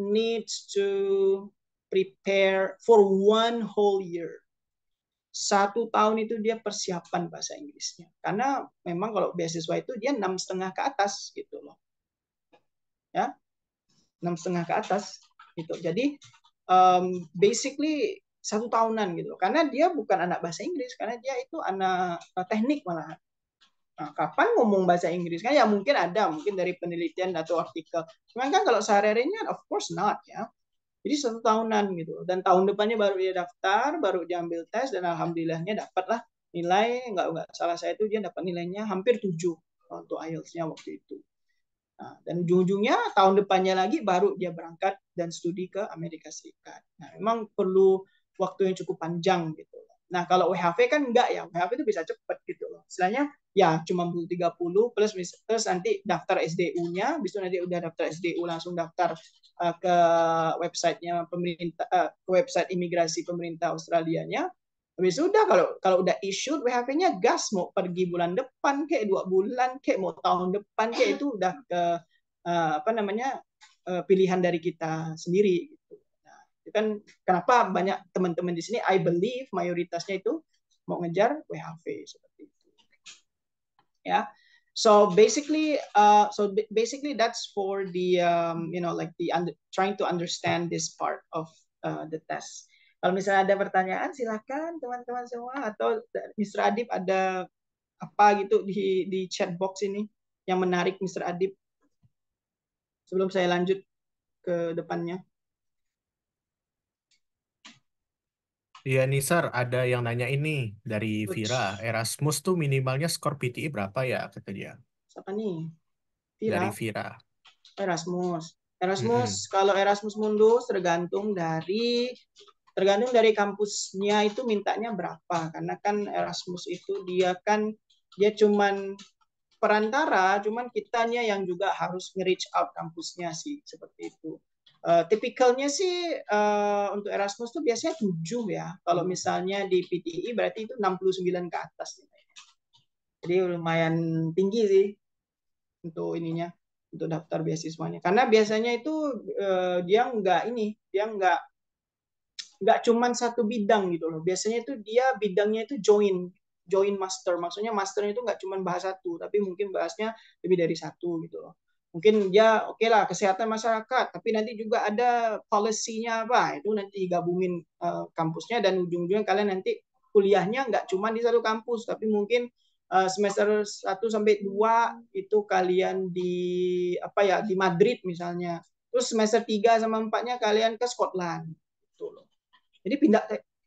needs to prepare for 1 whole year. 1 tahun itu dia persiapan bahasa Inggrisnya. Karena memang kalau beasiswa itu dia 6,5 ke atas gitu loh. Ya, 6,5 ke atas gitu. Jadi basically 1 tahunan gitu loh. Karena dia bukan anak bahasa Inggris, karena dia itu anak teknik malah. Nah, kapan ngomong bahasa Inggris? Kan ya mungkin ada, mungkin dari penelitian atau artikel. Cuman kan kalau sehari-harinya of course not ya. Jadi 1 tahunan gitu. Dan tahun depannya baru dia daftar, baru dia ambil tes, dan alhamdulillahnya dapatlah nilai, nggak salah saya itu dia dapat nilainya hampir 7 untuk IELTS-nya waktu itu. Nah, dan ujung-ujungnya tahun depannya lagi baru dia berangkat dan studi ke Amerika Serikat. Nah, memang perlu waktu yang cukup panjang gitu. Nah, kalau WHV kan enggak ya, WHV itu bisa cepat gitu loh. Istilahnya ya cuma 30 plus nanti daftar SDU-nya, habis itu nanti udah daftar SDU langsung daftar ke websitenya pemerintah, website imigrasi pemerintah Australianya. Habis itu udah kalau udah issued WHV-nya gas, mau pergi bulan depan kayak 2 bulan kayak mau tahun depan kayak itu udah ke pilihan dari kita sendiri gitu. Nah, itu kan kenapa banyak teman-teman di sini I believe mayoritasnya itu mau ngejar WHV seperti itu. Ya. So basically that's for the trying to understand this part of the test. Kalau misalnya ada pertanyaan silakan teman-teman semua, atau Mr. Adib ada apa gitu di chat box ini yang menarik Mr. Adib sebelum saya lanjut ke depannya. Iya Nisar, ada yang nanya ini dari Vira. Erasmus tuh minimalnya skor PTE berapa ya, kata dia? Siapa nih? Vira? Dari Vira. Erasmus, kalau Erasmus Mundus tergantung dari kampusnya itu mintanya berapa. Karena kan Erasmus itu dia cuman perantara, cuman kitanya yang juga harus nge-reach out kampusnya sih, seperti itu. Tipikalnya sih untuk Erasmus tuh biasanya 7 ya. Kalau misalnya di PTE berarti itu 69 ke atas. Jadi lumayan tinggi sih untuk ininya, untuk daftar beasiswanya. Karena biasanya itu dia nggak cuman satu bidang gitu loh. Biasanya itu dia bidangnya itu join master. Maksudnya masternya itu nggak cuma bahas satu, tapi mungkin bahasnya lebih dari satu gitu loh. Mungkin dia oke lah kesehatan masyarakat, tapi nanti juga ada policy-nya apa, itu nanti gabungin kampusnya, dan ujung-ujungnya kalian nanti kuliahnya nggak cuma di satu kampus, tapi mungkin semester 1 sampai 2 itu kalian di Madrid misalnya. Terus semester 3 sama 4-nya kalian ke Scotland gitu loh.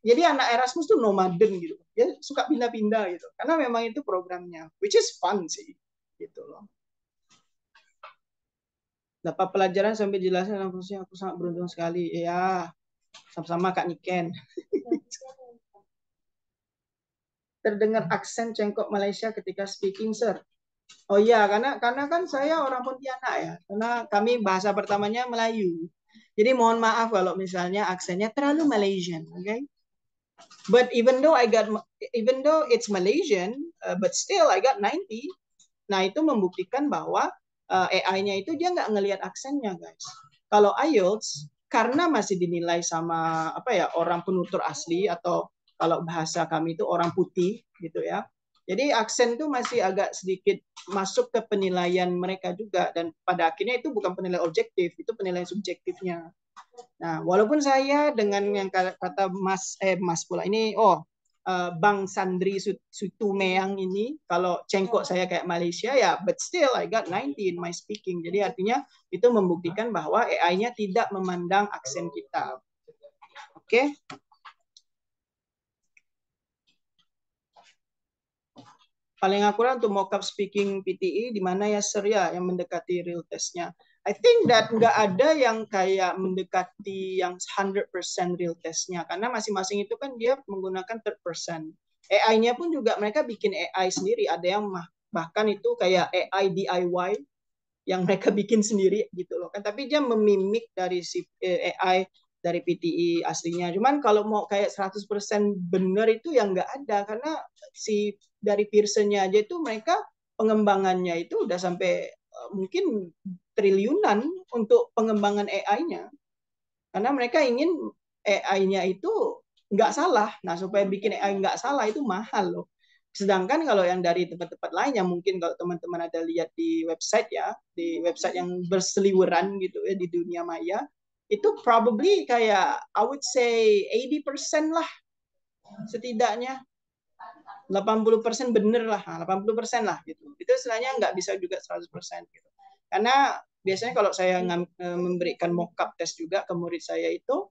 Jadi anak Erasmus tuh nomaden gitu. Dia suka pindah-pindah gitu. Karena memang itu programnya, which is fun sih gitu loh. Dapat pelajaran sampai jelasin kampusnya, aku sangat beruntung sekali. Ya, sama-sama Kak Niken. Terdengar aksen cengkok Malaysia ketika speaking, sir. Oh iya, karena kan saya orang Pontianak ya. Karena kami bahasa pertamanya Melayu. Jadi mohon maaf kalau misalnya aksennya terlalu Malaysian, okay? But even though it's Malaysian, but still I got 90. Nah, itu membuktikan bahwa AI-nya itu dia nggak ngelihat aksennya, guys. Kalau IELTS karena masih dinilai sama apa ya, orang penutur asli, atau kalau bahasa kami itu orang putih gitu ya. Jadi aksen itu masih agak sedikit masuk ke penilaian mereka juga, dan pada akhirnya itu bukan penilaian objektif, itu penilaian subjektifnya. Nah, walaupun saya dengan yang kata Mas pula ini, Bang Sandri Sutumeyang ini, kalau cengkok saya kayak Malaysia ya, but still I got 90 in my speaking. Jadi artinya itu membuktikan bahwa AI-nya tidak memandang aksen kita. Oke. Paling akurat untuk mock-up speaking PTE di mana ya, Sir, ya, yang mendekati real testnya. I think that nggak ada yang kayak mendekati yang 100% real testnya, karena masing-masing itu kan dia menggunakan third person. AI-nya pun juga mereka bikin AI sendiri, ada yang bahkan itu kayak AI DIY yang mereka bikin sendiri gitu loh kan, tapi dia memimik dari si AI dari PTE aslinya. Cuman kalau mau kayak 100% benar itu yang nggak ada, karena si dari Pearson-nya aja itu mereka pengembangannya itu udah sampai mungkin triliunan untuk pengembangan AI-nya, karena mereka ingin AI-nya itu nggak salah. Nah, supaya bikin AI nggak salah itu mahal loh. Sedangkan kalau yang dari tempat-tempat lain, yang mungkin kalau teman-teman ada lihat di website ya, di website yang berseliweran gitu ya di dunia maya, itu probably kayak I would say 80% lah setidaknya. 80% bener lah, 80% lah gitu. Itu istilahnya nggak bisa juga 100% gitu. Karena biasanya kalau saya memberikan mock-up test juga ke murid saya itu,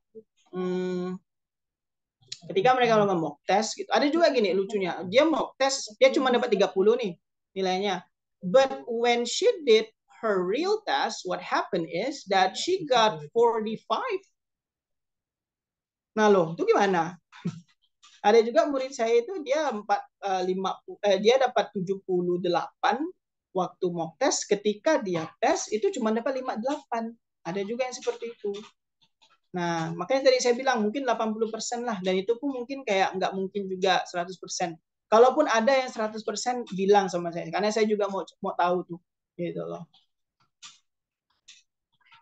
ketika mereka melakukan mock test gitu, ada juga gini lucunya, dia mock test dia cuma dapat 30 nih nilainya, but when she did her real test, what happened is that she got 45. Nah loh, itu gimana? Ada juga murid saya itu dia dia dapat 78 waktu mock test, ketika dia tes itu cuma dapat 58. Ada juga yang seperti itu. Nah, makanya tadi saya bilang mungkin 80% lah, dan itu pun mungkin kayak nggak mungkin juga 100%. Kalaupun ada yang 100% bilang sama saya, karena saya juga mau tahu tuh, gitu loh.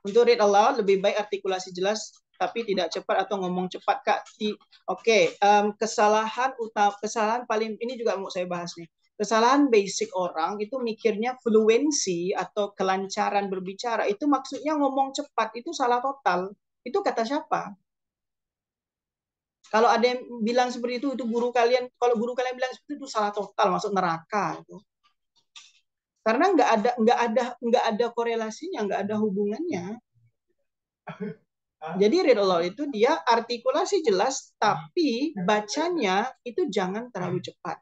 Untuk read aloud lebih baik artikulasi jelas tapi tidak cepat atau ngomong cepat, Kak. Oke, kesalahan paling ini juga mau saya bahas nih. Kesalahan basic orang itu mikirnya fluensi atau kelancaran berbicara itu maksudnya ngomong cepat, itu salah total. Itu kata siapa? Kalau ada yang bilang seperti itu guru kalian. Kalau guru kalian bilang seperti itu salah total, masuk neraka itu. Karena nggak ada korelasinya, nggak ada hubungannya. Jadi read aloud itu dia artikulasi jelas, tapi bacanya itu jangan terlalu cepat.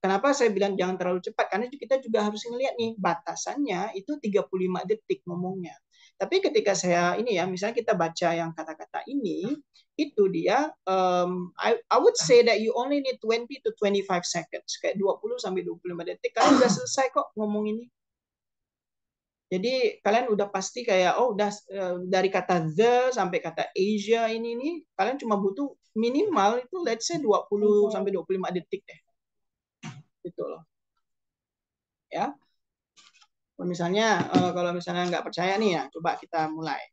Kenapa saya bilang jangan terlalu cepat? Karena kita juga harus melihat nih, batasannya itu 35 detik ngomongnya. Tapi ketika saya ini ya, misalnya kita baca yang kata-kata ini, itu dia, I would say that you only need 20 to 25 seconds. Kayak 20 sampai 25 detik, kalian udah selesai kok ngomong ini. Jadi kalian udah pasti kayak, udah dari kata the sampai kata Asia ini kalian cuma butuh minimal itu let's say 20 sampai 25 detik deh. Gitu loh. Ya. Kalau misalnya nggak percaya nih ya, coba kita mulai.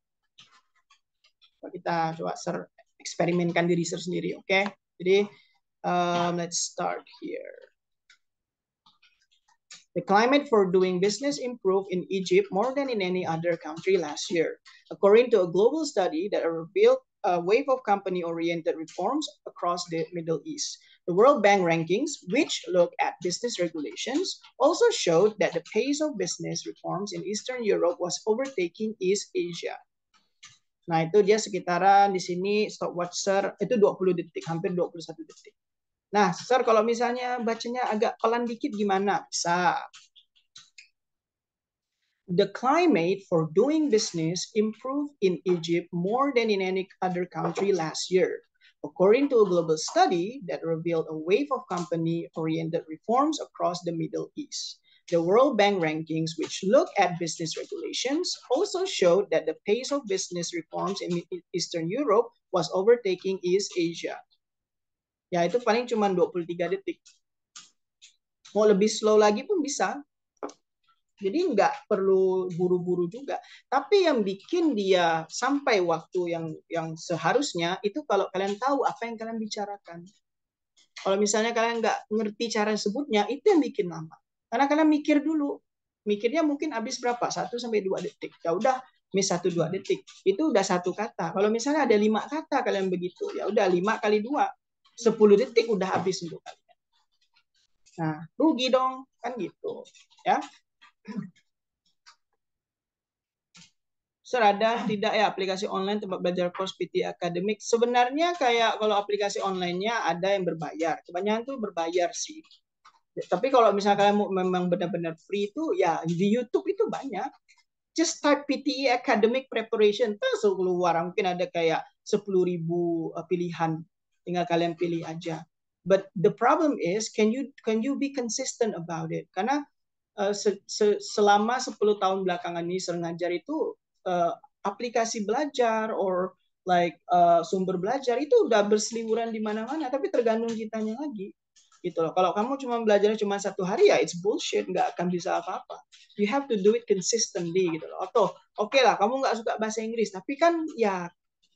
Kita coba eksperimenkan diri sendiri, oke? Okay? Jadi let's start here. The climate for doing business improved in Egypt more than in any other country last year, according to a global study that revealed a wave of company-oriented reforms across the Middle East. The World Bank rankings, which look at business regulations, also showed that the pace of business reforms in Eastern Europe was overtaking East Asia. Nah, itu dia sekitaran di sini stopwatch Sir itu 20 detik, hampir 21 detik. Nah, Sir, kalau misalnya bacanya agak pelan dikit gimana? Bisa. The climate for doing business improved in Egypt more than in any other country last year, according to a global study that revealed a wave of company-oriented reforms across the Middle East. The World Bank rankings, which look at business regulations, also showed that the pace of business reforms in Eastern Europe was overtaking East Asia. Ya, itu paling cuma 23 detik. Mau lebih slow lagi pun bisa. Jadi nggak perlu buru-buru juga. Tapi yang bikin dia sampai waktu yang seharusnya itu kalau kalian tahu apa yang kalian bicarakan. Kalau misalnya kalian nggak ngerti cara sebutnya, itu yang bikin lama. Karena kalian mikir dulu. Mikirnya mungkin habis berapa? 1 sampai 2 detik. Ya udah, mis 1-2 detik. Itu udah satu kata. Kalau misalnya ada 5 kata kalian begitu, ya udah 5 kali 2. 10 detik udah habis untuk kalian. Nah, rugi dong. Kan gitu. Ya. Serada tidak ya aplikasi online tempat belajar course PT akademik. Sebenarnya kayak kalau aplikasi online-nya ada yang berbayar. Kebanyakan tuh berbayar sih. Tapi kalau misalnya kalian memang benar-benar free itu ya di YouTube itu banyak. Just type PTE Academic Preparation, langsung keluar. Mungkin ada kayak 10.000 pilihan. Tinggal kalian pilih aja. But the problem is, can you be consistent about it? Karena selama 10 tahun belakangan ini sering ngajar itu aplikasi belajar or like sumber belajar itu udah berseliweran di mana-mana, tapi tergantung kitanya lagi gitu loh. Kalau kamu cuma belajarnya cuma 1 hari ya it's bullshit, nggak akan bisa apa-apa. You have to do it consistently gitu loh. Atau oke lah kamu nggak suka bahasa Inggris, tapi kan ya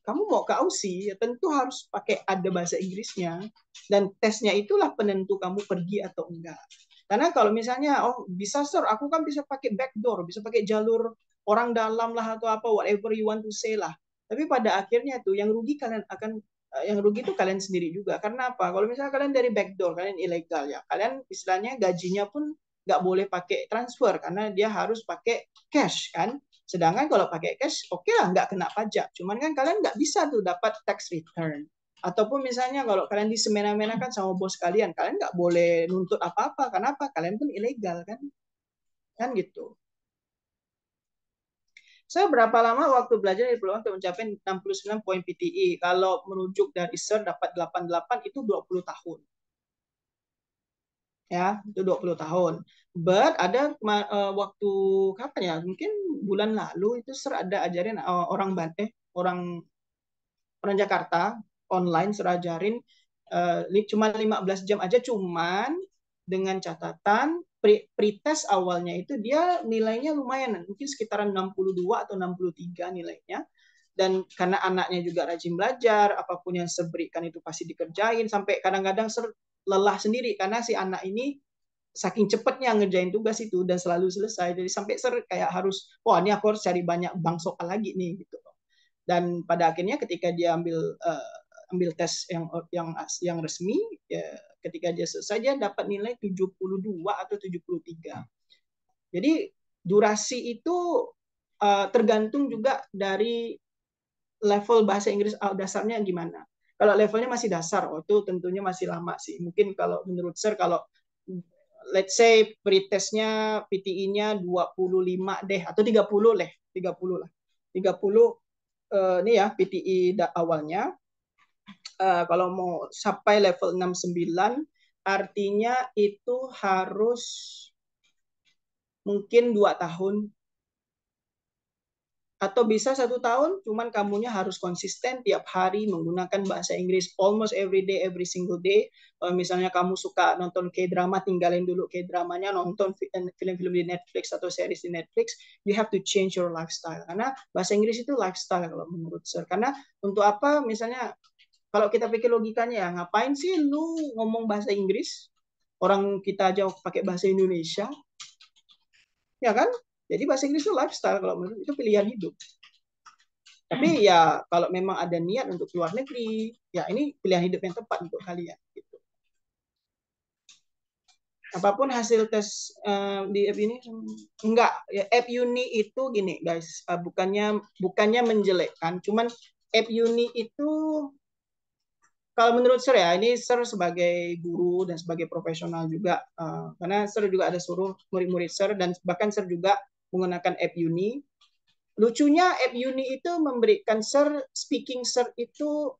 kamu mau ke Aussie ya tentu harus pakai ada bahasa Inggrisnya, dan tesnya itulah penentu kamu pergi atau enggak. Karena kalau misalnya oh bisa sir aku kan bisa pakai backdoor, bisa pakai jalur orang dalam lah atau apa whatever you want to say lah, tapi pada akhirnya tuh yang rugi kalian akan yang rugi itu kalian sendiri juga. Karena apa? Kalau misalnya kalian dari backdoor, kalian ilegal ya. Kalian istilahnya gajinya pun nggak boleh pakai transfer karena dia harus pakai cash kan. Sedangkan kalau pakai cash, oke lah nggak kena pajak. Cuman kan kalian nggak bisa tuh dapat tax return. Ataupun misalnya kalau kalian disemena-menakan sama bos kalian nggak boleh nuntut apa-apa. Kenapa? Kalian pun ilegal kan? Kan gitu. Saya berapa lama waktu belajar di Pulau untuk mencapai 69 poin PTE? Kalau merujuk dari SIR dapat 88 itu 20 tahun. Ya, itu 20 tahun. But ada waktu kapan ya? Mungkin bulan lalu itu SIR ada ajarin orang Jakarta online SIR ajarin cuma 15 jam aja, cuman dengan catatan pretest awalnya itu dia nilainya lumayan, mungkin sekitaran 62 atau 63 nilainya. Dan karena anaknya juga rajin belajar, apapun yang saya berikan itu pasti dikerjain, sampai kadang-kadang lelah sendiri karena si anak ini saking cepatnya ngerjain tugas itu dan selalu selesai. Jadi sampai kayak harus, wah ini aku harus cari banyak bank soal lagi nih gitu. Dan pada akhirnya ketika dia ambil tes yang resmi, ya, ketika dia selesai dia dapat nilai 72 atau 73. Jadi durasi itu tergantung juga dari level bahasa Inggris dasarnya gimana. Kalau levelnya masih dasar, oh itu tentunya masih lama sih. Mungkin kalau menurut Sir, kalau let's say pretestnya PTI-nya 25 deh, atau 30 lah. 30 lah. 30 ini ya PTI awalnya. Kalau mau sampai level 69, artinya itu harus mungkin 2 tahun atau bisa 1 tahun, cuman kamunya harus konsisten tiap hari menggunakan bahasa Inggris almost every day, every single day. Kalau misalnya kamu suka nonton K-drama, tinggalin dulu K-dramanya, nonton film-film di Netflix atau series di Netflix. You have to change your lifestyle, karena bahasa Inggris itu lifestyle kalau menurut saya. Karena untuk apa, misalnya kalau kita pikir logikanya ya, ngapain sih lu ngomong bahasa Inggris? Orang kita aja pakai bahasa Indonesia, ya kan? Jadi bahasa Inggris itu lifestyle, kalau menurut itu pilihan hidup. Tapi ya kalau memang ada niat untuk keluar negeri, ya ini pilihan hidup yang tepat untuk kalian. Gitu. Apapun hasil tes di app ini, enggak, ya, app Uni itu gini guys, bukannya menjelekkan, cuman app Uni itu kalau menurut Sir ya, ini Sir sebagai guru dan sebagai profesional juga, karena Sir juga ada suruh murid-murid Sir, dan bahkan Sir juga menggunakan app Uni. Lucunya app Uni itu memberikan Sir, speaking Sir itu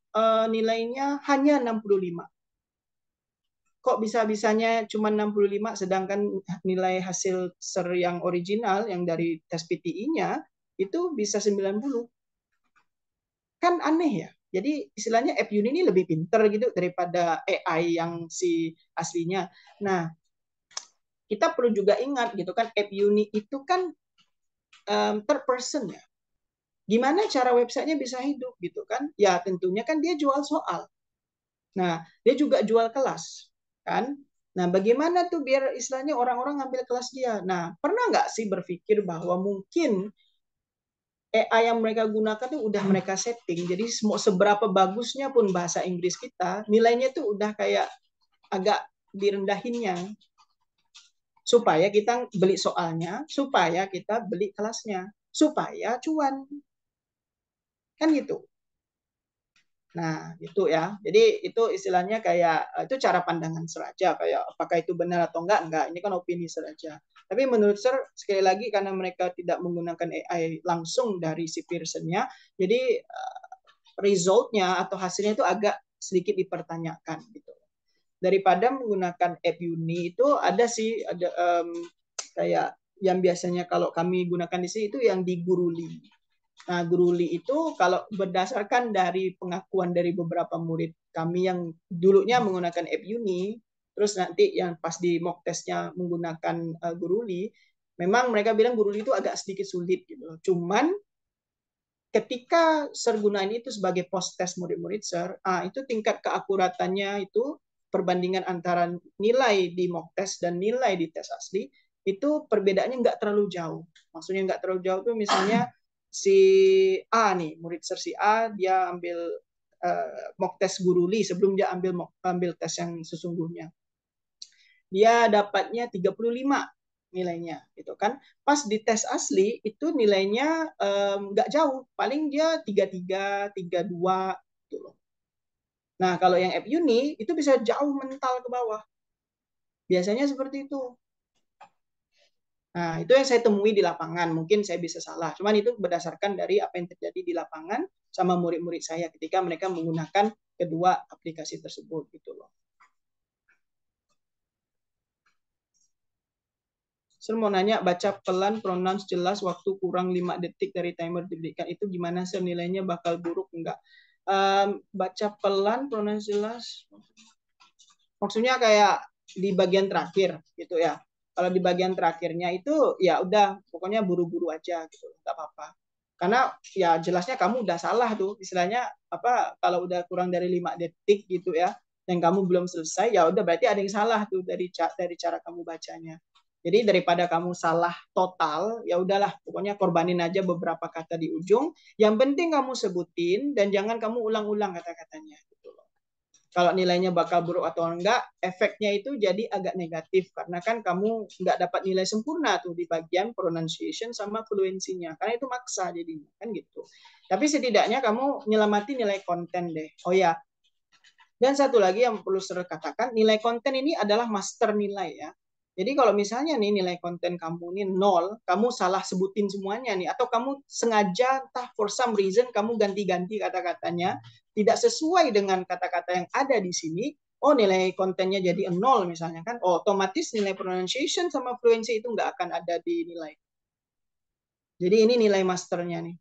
nilainya hanya 65. Kok bisa-bisanya cuma 65, sedangkan nilai hasil Sir yang original, yang dari tes PTI-nya, itu bisa 90. Kan aneh ya. Jadi istilahnya app Uni ini lebih pinter gitu daripada AI yang si aslinya. Nah, kita perlu juga ingat gitu kan, App Uni itu kan third person ya. Gimana cara websitenya bisa hidup gitu kan? Ya tentunya kan dia jual soal. Nah, dia juga jual kelas kan. Nah, bagaimana tuh biar istilahnya orang-orang ngambil kelas dia? Nah, pernah nggak sih berpikir bahwa mungkin AI yang mereka gunakan tuh udah mereka setting. Jadi seberapa bagusnya pun bahasa Inggris kita, nilainya tuh udah kayak agak direndahinnya supaya kita beli soalnya, supaya kita beli kelasnya, supaya cuan. Kan gitu. Nah, itu ya. Jadi itu istilahnya kayak itu cara pandangan Seraja, kayak apakah itu benar atau enggak. Ini kan opini Seraja. Tapi menurut Ser, sekali lagi karena mereka tidak menggunakan AI langsung dari si Pearson-nya, jadi result-nya atau hasilnya itu agak sedikit dipertanyakan gitu. Daripada menggunakan App Uni itu ada sih kayak yang biasanya kalau kami gunakan di sini itu yang di Guruli. Nah, Guruli itu kalau berdasarkan dari pengakuan dari beberapa murid kami yang dulunya menggunakan App Uni, terus nanti yang pas di mock testnya menggunakan Guruli, memang mereka bilang Guruli itu agak sedikit sulit gitu. Cuman ketika Ser gunain itu sebagai post test murid-murid Ser, itu tingkat keakuratannya itu perbandingan antara nilai di mock test dan nilai di tes asli itu perbedaannya nggak terlalu jauh. Maksudnya nggak terlalu jauh tuh misalnya si A nih, murid Ser si A dia ambil mock test Guruli sebelum dia ambil tes yang sesungguhnya. Dia dapatnya 35 nilainya gitu kan. Pas di tes asli itu nilainya nggak jauh, paling dia 33, 32 gitu loh. Nah, kalau yang App Uni itu bisa jauh mental ke bawah. Biasanya seperti itu. Nah, itu yang saya temui di lapangan. Mungkin saya bisa salah. Cuman itu berdasarkan dari apa yang terjadi di lapangan sama murid-murid saya ketika mereka menggunakan kedua aplikasi tersebut gitu loh. Saya mau nanya, baca pelan, pronounce jelas, waktu kurang 5 detik dari timer diberikan. Itu gimana sih nilainya bakal buruk? Enggak. Baca pelan, pronounce jelas. Maksudnya kayak di bagian terakhir gitu ya. Kalau di bagian terakhirnya itu ya udah pokoknya buru-buru aja gitu, nggak apa-apa. Karena ya jelasnya kamu udah salah tuh, istilahnya apa kalau udah kurang dari 5 detik gitu ya dan kamu belum selesai ya udah berarti ada yang salah tuh dari cara kamu bacanya. Jadi daripada kamu salah total, ya udahlah pokoknya korbanin aja beberapa kata di ujung. Yang penting kamu sebutin dan jangan kamu ulang-ulang kata-katanya gitu loh. Kalau nilainya bakal buruk atau enggak, efeknya itu jadi agak negatif karena kan kamu nggak dapat nilai sempurna tuh di bagian pronunciation sama fluensinya, karena itu maksa jadinya kan gitu. Tapi setidaknya kamu nyelamati nilai konten deh. Oh ya, dan satu lagi yang perlu saya katakan, nilai konten ini adalah master nilai ya. Jadi kalau misalnya nih nilai konten kamu ini 0, kamu salah sebutin semuanya nih, atau kamu sengaja entah for some reason kamu ganti-ganti kata-katanya, tidak sesuai dengan kata-kata yang ada di sini, oh nilai kontennya jadi 0 misalnya kan, oh, otomatis nilai pronunciation sama fluency itu nggak akan ada di nilai. Jadi ini nilai masternya nih.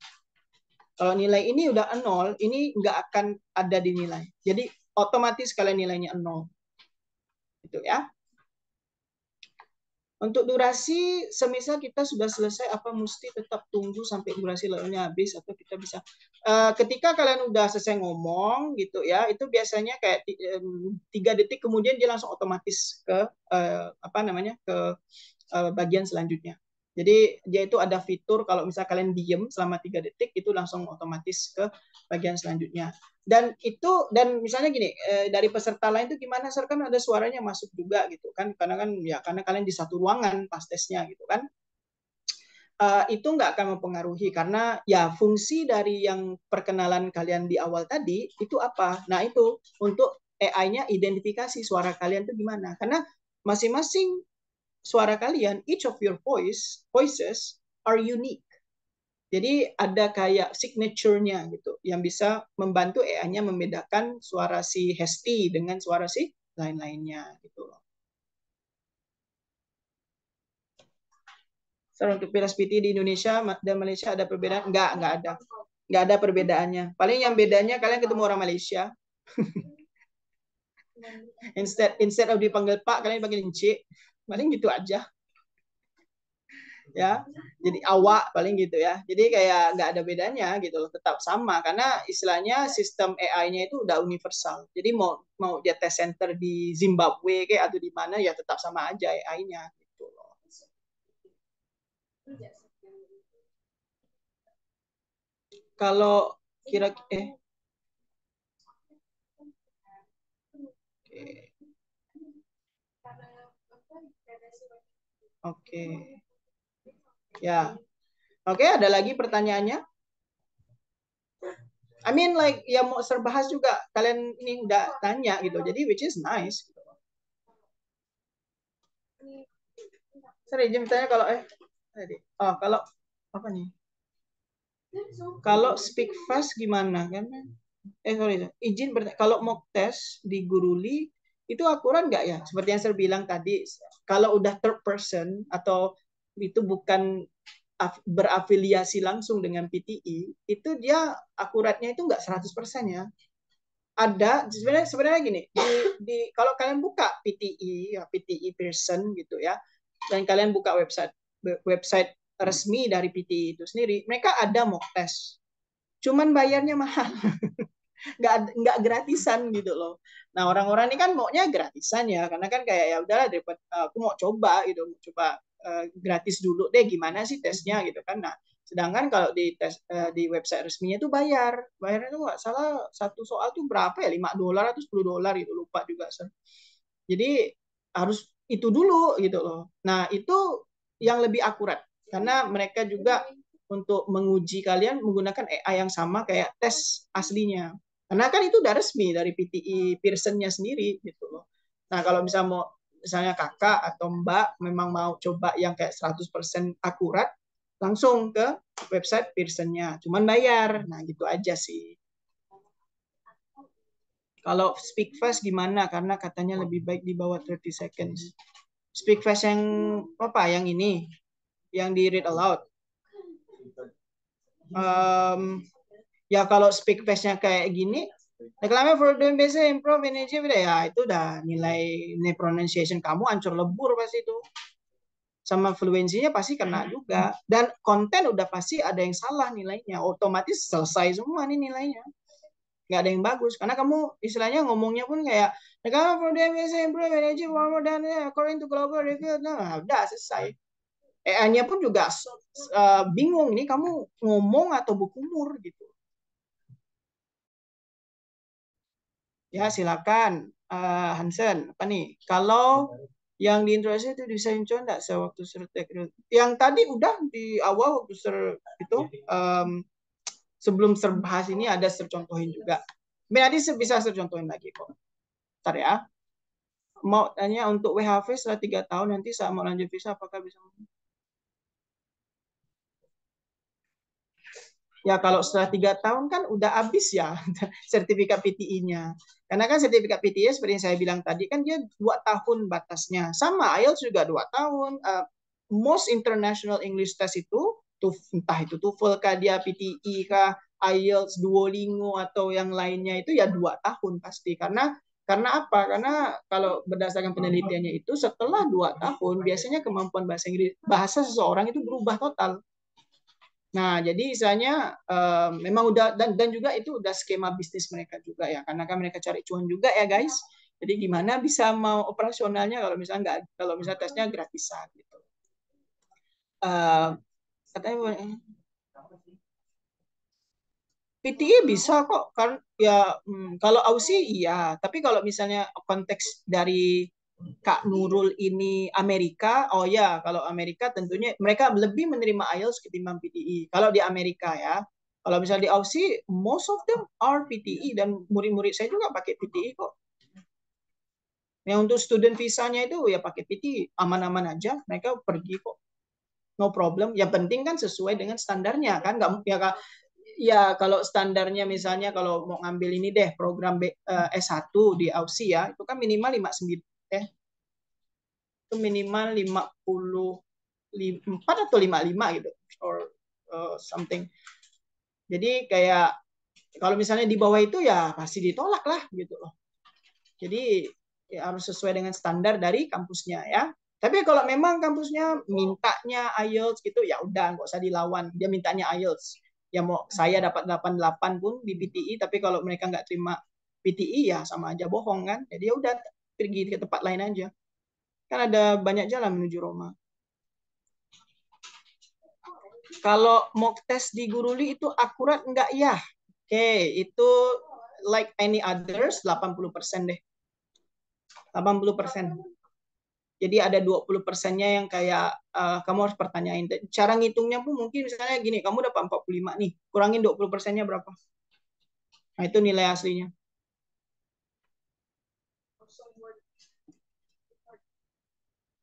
Kalau nilai ini udah 0, ini nggak akan ada di nilai. Jadi otomatis kalian nilainya 0. Itu ya. Untuk durasi, semisal kita sudah selesai, apa mesti tetap tunggu sampai durasi lainnya habis atau kita bisa ketika kalian udah selesai ngomong gitu ya, itu biasanya kayak 3 detik kemudian dia langsung otomatis ke apa namanya ke bagian selanjutnya. Jadi dia itu ada fitur kalau misal kalian diem selama 3 detik itu langsung otomatis ke bagian selanjutnya. Dan misalnya gini, dari peserta lain itu gimana Sir, kan ada suaranya masuk juga gitu kan, karena kalian di satu ruangan pas tesnya gitu kan. Itu nggak akan mempengaruhi karena ya fungsi dari yang perkenalan kalian di awal tadi itu apa? Nah, itu untuk AI-nya identifikasi suara kalian itu gimana. Karena masing-masing suara kalian, each of your voices are unique. Jadi ada kayak signature-nya gitu, yang bisa membantu AI-nya membedakan suara si Hesti dengan suara si lain-lainnya gitu loh. So, untuk PLSPT di Indonesia dan Malaysia ada perbedaan? Enggak ada. Enggak ada perbedaannya. Paling yang bedanya kalian ketemu orang Malaysia. instead of dipanggil Pak, kalian dipanggil Encik. paling gitu aja ya. Jadi awak paling gitu ya. Jadi kayak nggak ada bedanya gitu loh, tetap sama karena istilahnya sistem AI-nya itu udah universal. Jadi mau mau dia test center di Zimbabwe kayak atau di mana ya tetap sama aja AI-nya gitu loh. Kalau kira oke. Ya. Oke, ada lagi pertanyaannya? I mean like ya mau serbahas juga kalian ini udah tanya gitu. Jadi which is nice. Sorry, Jim tanya kalau tadi. Oh, kalau apa nih? Kalau speak fast gimana kan? Sorry, izin kalau mock test di Guruli itu akurat nggak ya? Seperti yang saya bilang tadi, kalau udah third person atau itu bukan berafiliasi langsung dengan PTI, itu dia akuratnya itu nggak 100% ya. Ada sebenarnya gini, kalau kalian buka PTI, ya PTI Pearson gitu ya, dan kalian buka website resmi dari PTI itu sendiri, mereka ada mock test. Cuman bayarnya mahal. nggak gratisan gitu loh. Nah orang-orang ini kan maunya gratisan ya, karena kan kayak ya udahlah daripada aku mau coba gitu, mau coba gratis dulu deh gimana sih tesnya gitu kan. Nah sedangkan kalau di tes di website resminya itu bayarnya tuh nggak salah satu soal tuh berapa ya, $5 atau $10 gitu, lupa juga. Jadi harus itu dulu gitu loh. Nah itu yang lebih akurat karena mereka juga untuk menguji kalian menggunakan AI yang sama kayak tes aslinya. Karena kan itu udah resmi dari PTI Pearson-nya sendiri gitu loh. Nah, kalau misalnya kakak atau mbak memang mau coba yang kayak 100% akurat, langsung ke website Pearson-nya. Cuman bayar. Nah, gitu aja sih. Kalau speak fast gimana? Karena katanya lebih baik di bawah 30 seconds. Speak fast yang apa? Yang ini, yang di read aloud. Ya kalau speak fast-nya kayak gini, reklame for doing business improve energy ya itu udah nilai pronunciation kamu hancur lebur pasti itu. Sama fluensinya pasti kena juga. Dan konten udah pasti ada yang salah nilainya. Otomatis selesai semua nih nilainya. Nggak ada yang bagus karena kamu istilahnya ngomongnya pun kayak reklame for doing business improve energy more than according to global review. Nah, udah selesai. AI-nya pun juga bingung nih kamu ngomong atau berkumur gitu. Ya, silakan Hansen. Apa nih? Kalau yang di introduksi itu bisa contoh enggak sewaktu yang tadi udah di awal waktu itu sebelum bahas ini ada contohin juga. Nanti bisa contohin lagi kok. Ntar ya. Mau tanya untuk WHV setelah 3 tahun nanti saat mau lanjut visa apakah bisa? Ya kalau setelah 3 tahun kan udah habis ya sertifikat PTI-nya. Karena kan sertifikat PTI seperti yang saya bilang tadi kan dia 2 tahun batasnya. Sama IELTS juga 2 tahun. Most international English test itu entah itu TOEFL kah dia PTI kah IELTS, Duolingo atau yang lainnya itu ya 2 tahun pasti. Karena apa? Karena kalau berdasarkan penelitiannya itu setelah 2 tahun biasanya kemampuan bahasa Inggris bahasa seseorang itu berubah total. Nah, jadi misalnya memang udah dan juga itu udah skema bisnis mereka juga ya, karena kan mereka cari cuan juga ya guys. Jadi gimana bisa mau operasionalnya kalau misalnya nggak, kalau misalnya tesnya gratisan gitu. Katanya PTI bisa kok kan ya kalau Aussie iya, tapi kalau misalnya konteks dari Kak Nurul ini Amerika, oh ya, kalau Amerika tentunya mereka lebih menerima IELTS ketimbang PTI. Kalau di Amerika ya, kalau misalnya di Aussie, most of them are PTI dan murid-murid saya juga pakai PTI kok. Yang untuk student visanya itu ya pakai PTI, aman-aman aja, mereka pergi kok, no problem. Yang penting kan sesuai dengan standarnya kan, nggak ya kak. Ya kalau standarnya misalnya kalau mau ngambil ini deh program S1 di Aussie ya, itu kan minimal 59 itu minimal 54 atau 55 gitu or something. Jadi kayak kalau misalnya di bawah itu ya pasti ditolak lah gitu loh. Jadi ya harus sesuai dengan standar dari kampusnya ya. Tapi kalau memang kampusnya mintanya IELTS gitu, ya udah nggak usah dilawan. Dia mintanya IELTS. Ya mau saya dapat 88 pun di PTI, tapi kalau mereka nggak terima PTI ya sama aja bohong kan. Jadi ya udah pergi ke tempat lain aja. Kan ada banyak jalan menuju Roma. Kalau mock test di Guruli itu akurat enggak ya? Oke, itu like any others 80% deh. 80%. Jadi ada 20%-nya yang kayak kamu harus pertanyain. Cara ngitungnya pun mungkin misalnya gini, kamu dapat 45 nih, kurangin 20%-nya berapa? Nah, itu nilai aslinya.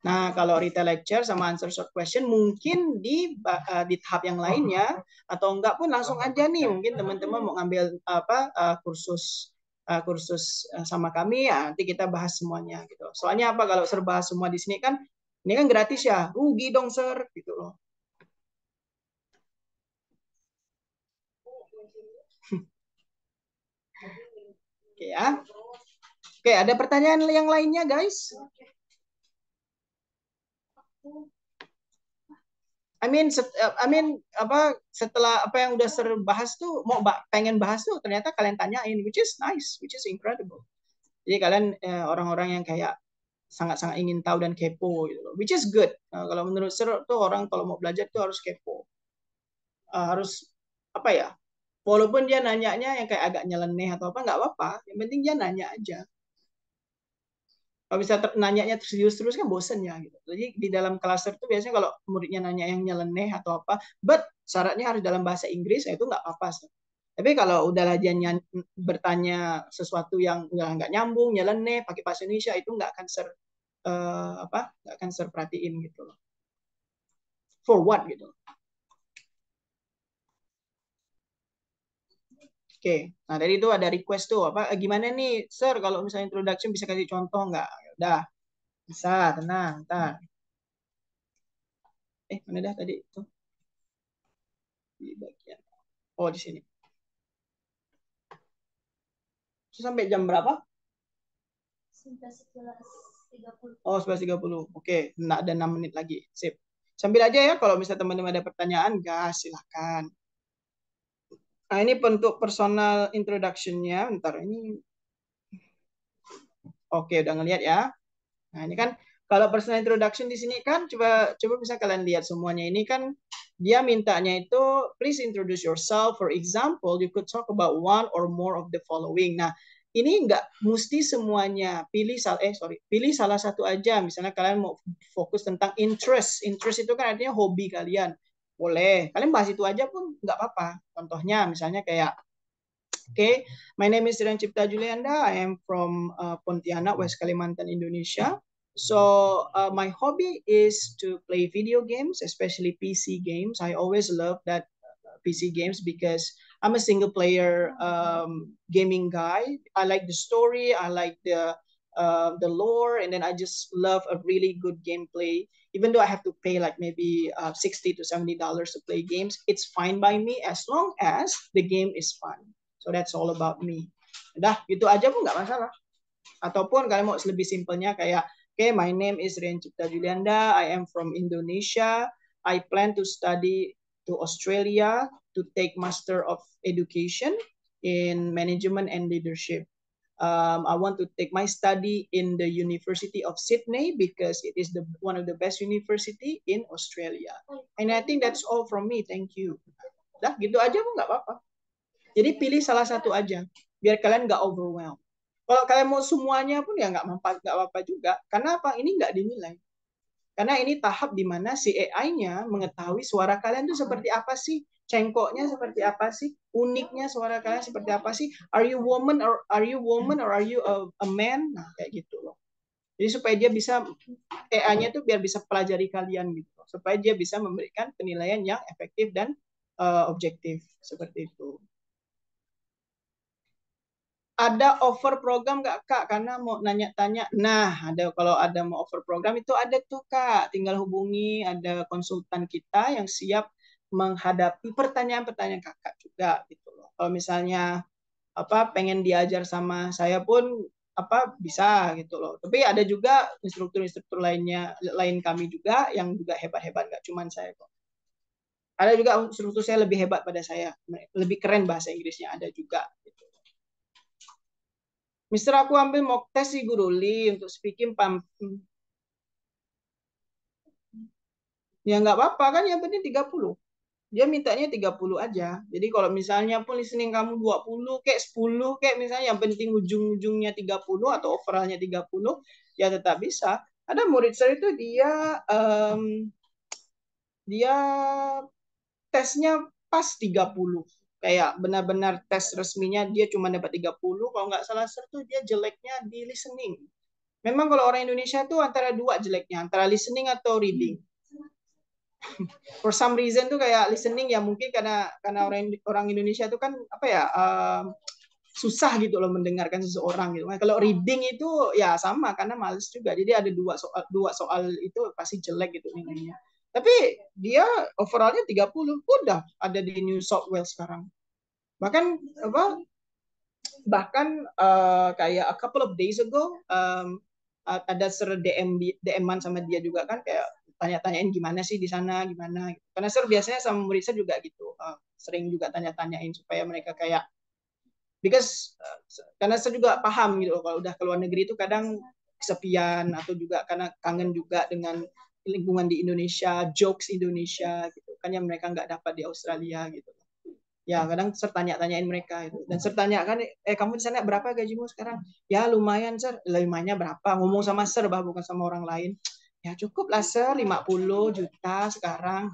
Nah, kalau retail lecture sama answer short question mungkin di tahap yang lainnya atau enggak pun langsung aja nih, mungkin teman-teman mau ngambil kursus sama kami ya nanti kita bahas semuanya gitu. Soalnya apa kalau serba semua di sini kan ini kan gratis ya, rugi dong sir gitu loh. Oke ya. Oke, ada pertanyaan yang lainnya guys? Apa setelah apa yang udah bahas tuh pengen bahas tuh ternyata kalian tanyain, which is nice, which is incredible. Jadi kalian orang-orang yang kayak sangat-sangat ingin tahu dan kepo gitu loh, which is good. Kalau menurut Sir tuh orang kalau mau belajar tuh harus kepo, harus apa ya? Walaupun dia nanyanya yang kayak agak nyeleneh atau apa nggak apa-apa, yang penting dia nanya aja. Kalau bisa nanyanya serius terus kan bosen ya gitu. Jadi di dalam klaster tuh biasanya kalau muridnya nanya yang nyeleneh atau apa, but syaratnya harus dalam bahasa Inggris, ya itu nggak apa-apa sih. Tapi kalau udahlah dia bertanya sesuatu yang nggak nyambung, nyeleneh, pakai bahasa Indonesia, itu nggak akan nggak akan perhatiin gitu loh. For what gitu. Oke, nah dari itu ada request tuh apa? Gimana nih, Sir? Kalau misalnya introduction bisa kasih contoh nggak? Ya udah, bisa, tenang, ntar. Mana dah tadi itu di bagian. Oh di sini. Sampai jam berapa? Sampai 11.30. Oh 11.30. Oke, nggak ada 6 menit lagi. Sip. Sambil aja ya kalau misalnya teman-teman ada pertanyaan, gas silakan. Nah ini bentuk personal introduction-nya. Bentar ini. Oke, udah ngelihat ya. Nah, ini kan kalau personal introduction di sini kan coba bisa kalian lihat semuanya ini kan dia mintanya itu please introduce yourself. For example, you could talk about one or more of the following. Nah, ini nggak mesti semuanya. Pilih salah satu aja. Misalnya kalian mau fokus tentang interest. Interest itu kan artinya hobi kalian. Boleh. Kalian bahas itu aja pun nggak apa-apa. Contohnya misalnya kayak okay, my name is Rian Cipta Julianda. I am from Pontianak, West Kalimantan, Indonesia. So my hobby is to play video games, especially PC games. I always love that PC games because I'm a single player gaming guy. I like the story, I like the lore, and then I just love a really good gameplay. Even though I have to pay like maybe $60 to $70 to play games, it's fine by me as long as the game is fun. So that's all about me. Udah, gitu aja pun nggak masalah. Ataupun kalian mau lebih simpelnya kayak, okay, my name is Rian Cipta Julianda. I am from Indonesia. I plan to study to Australia to take Master of Education in Management and Leadership. I want to take my study in the University of Sydney because it is one of the best university in Australia. And I think that's all from me. Thank you. Dah, gitu aja pun nggak apa-apa. Jadi pilih salah satu aja, biar kalian nggak overwhelmed. Kalau kalian mau semuanya pun ya nggak apa-apa juga. Karena apa? Ini nggak dinilai. Karena ini tahap di mana si AI-nya mengetahui suara kalian tuh seperti apa sih, cengkoknya seperti apa sih, uniknya suara kalian seperti apa sih. Are you woman or are you a man? Nah kayak gitu loh. Jadi supaya dia bisa AI-nya tuh biar bisa pelajari kalian gitu, supaya dia bisa memberikan penilaian yang efektif dan objektif seperti itu. Ada offer program nggak Kak? Karena mau nanya-tanya. Nah, kalau ada mau offer program itu ada tuh Kak. Tinggal hubungi ada konsultan kita yang siap menghadapi pertanyaan-pertanyaan Kakak juga gitu loh. Kalau misalnya pengen diajar sama saya pun bisa gitu loh. Tapi ada juga instruktur-instruktur lain kami juga yang juga hebat-hebat, nggak cuma saya kok. Ada juga instruktur saya lebih hebat pada saya, lebih keren bahasa Inggrisnya ada juga. Gitu. Mister, aku ambil mock test sih Guru Li untuk speaking ya nggak apa-apa kan, yang penting 30. Dia mintanya 30 aja. Jadi kalau misalnya pun listening kamu 20 kayak 10 kayak misalnya, yang penting ujung-ujungnya 30 atau overallnya 30, ya tetap bisa. Ada murid saya itu dia tesnya pas 30. Kayak benar-benar tes resminya dia cuma dapat 30. Kalau nggak salah tuh dia jeleknya di listening. Memang kalau orang Indonesia tuh antara dua jeleknya, antara listening atau reading. For some reason tuh kayak listening ya mungkin karena orang Indonesia tuh kan apa ya, susah gitu loh mendengarkan seseorang gitu. Nah, kalau reading itu ya sama karena males juga. Jadi ada dua soal itu pasti jelek gitu nilainya. Tapi dia overallnya 30, udah ada di New South Wales sekarang. Bahkan kayak a couple of days ago ada DM-an sama dia juga kan, kayak tanya-tanyain gimana sih di sana, gimana gitu. Karena biasanya sama murid saya juga gitu, sering juga tanya-tanyain supaya mereka kayak karena saya juga paham gitu kalau udah ke luar negeri itu kadang kesepian atau juga karena kangen juga dengan lingkungan di Indonesia, jokes Indonesia gitu kan yang mereka nggak dapat di Australia gitu. Ya kadang tanya-tanyain mereka itu, dan tanya kan, kamu di sana berapa gajimu sekarang? Ya lumayan sir. Lumayannya berapa? Ngomong sama sir bah, bukan sama orang lain. Ya cukup lah sir, 50 juta sekarang.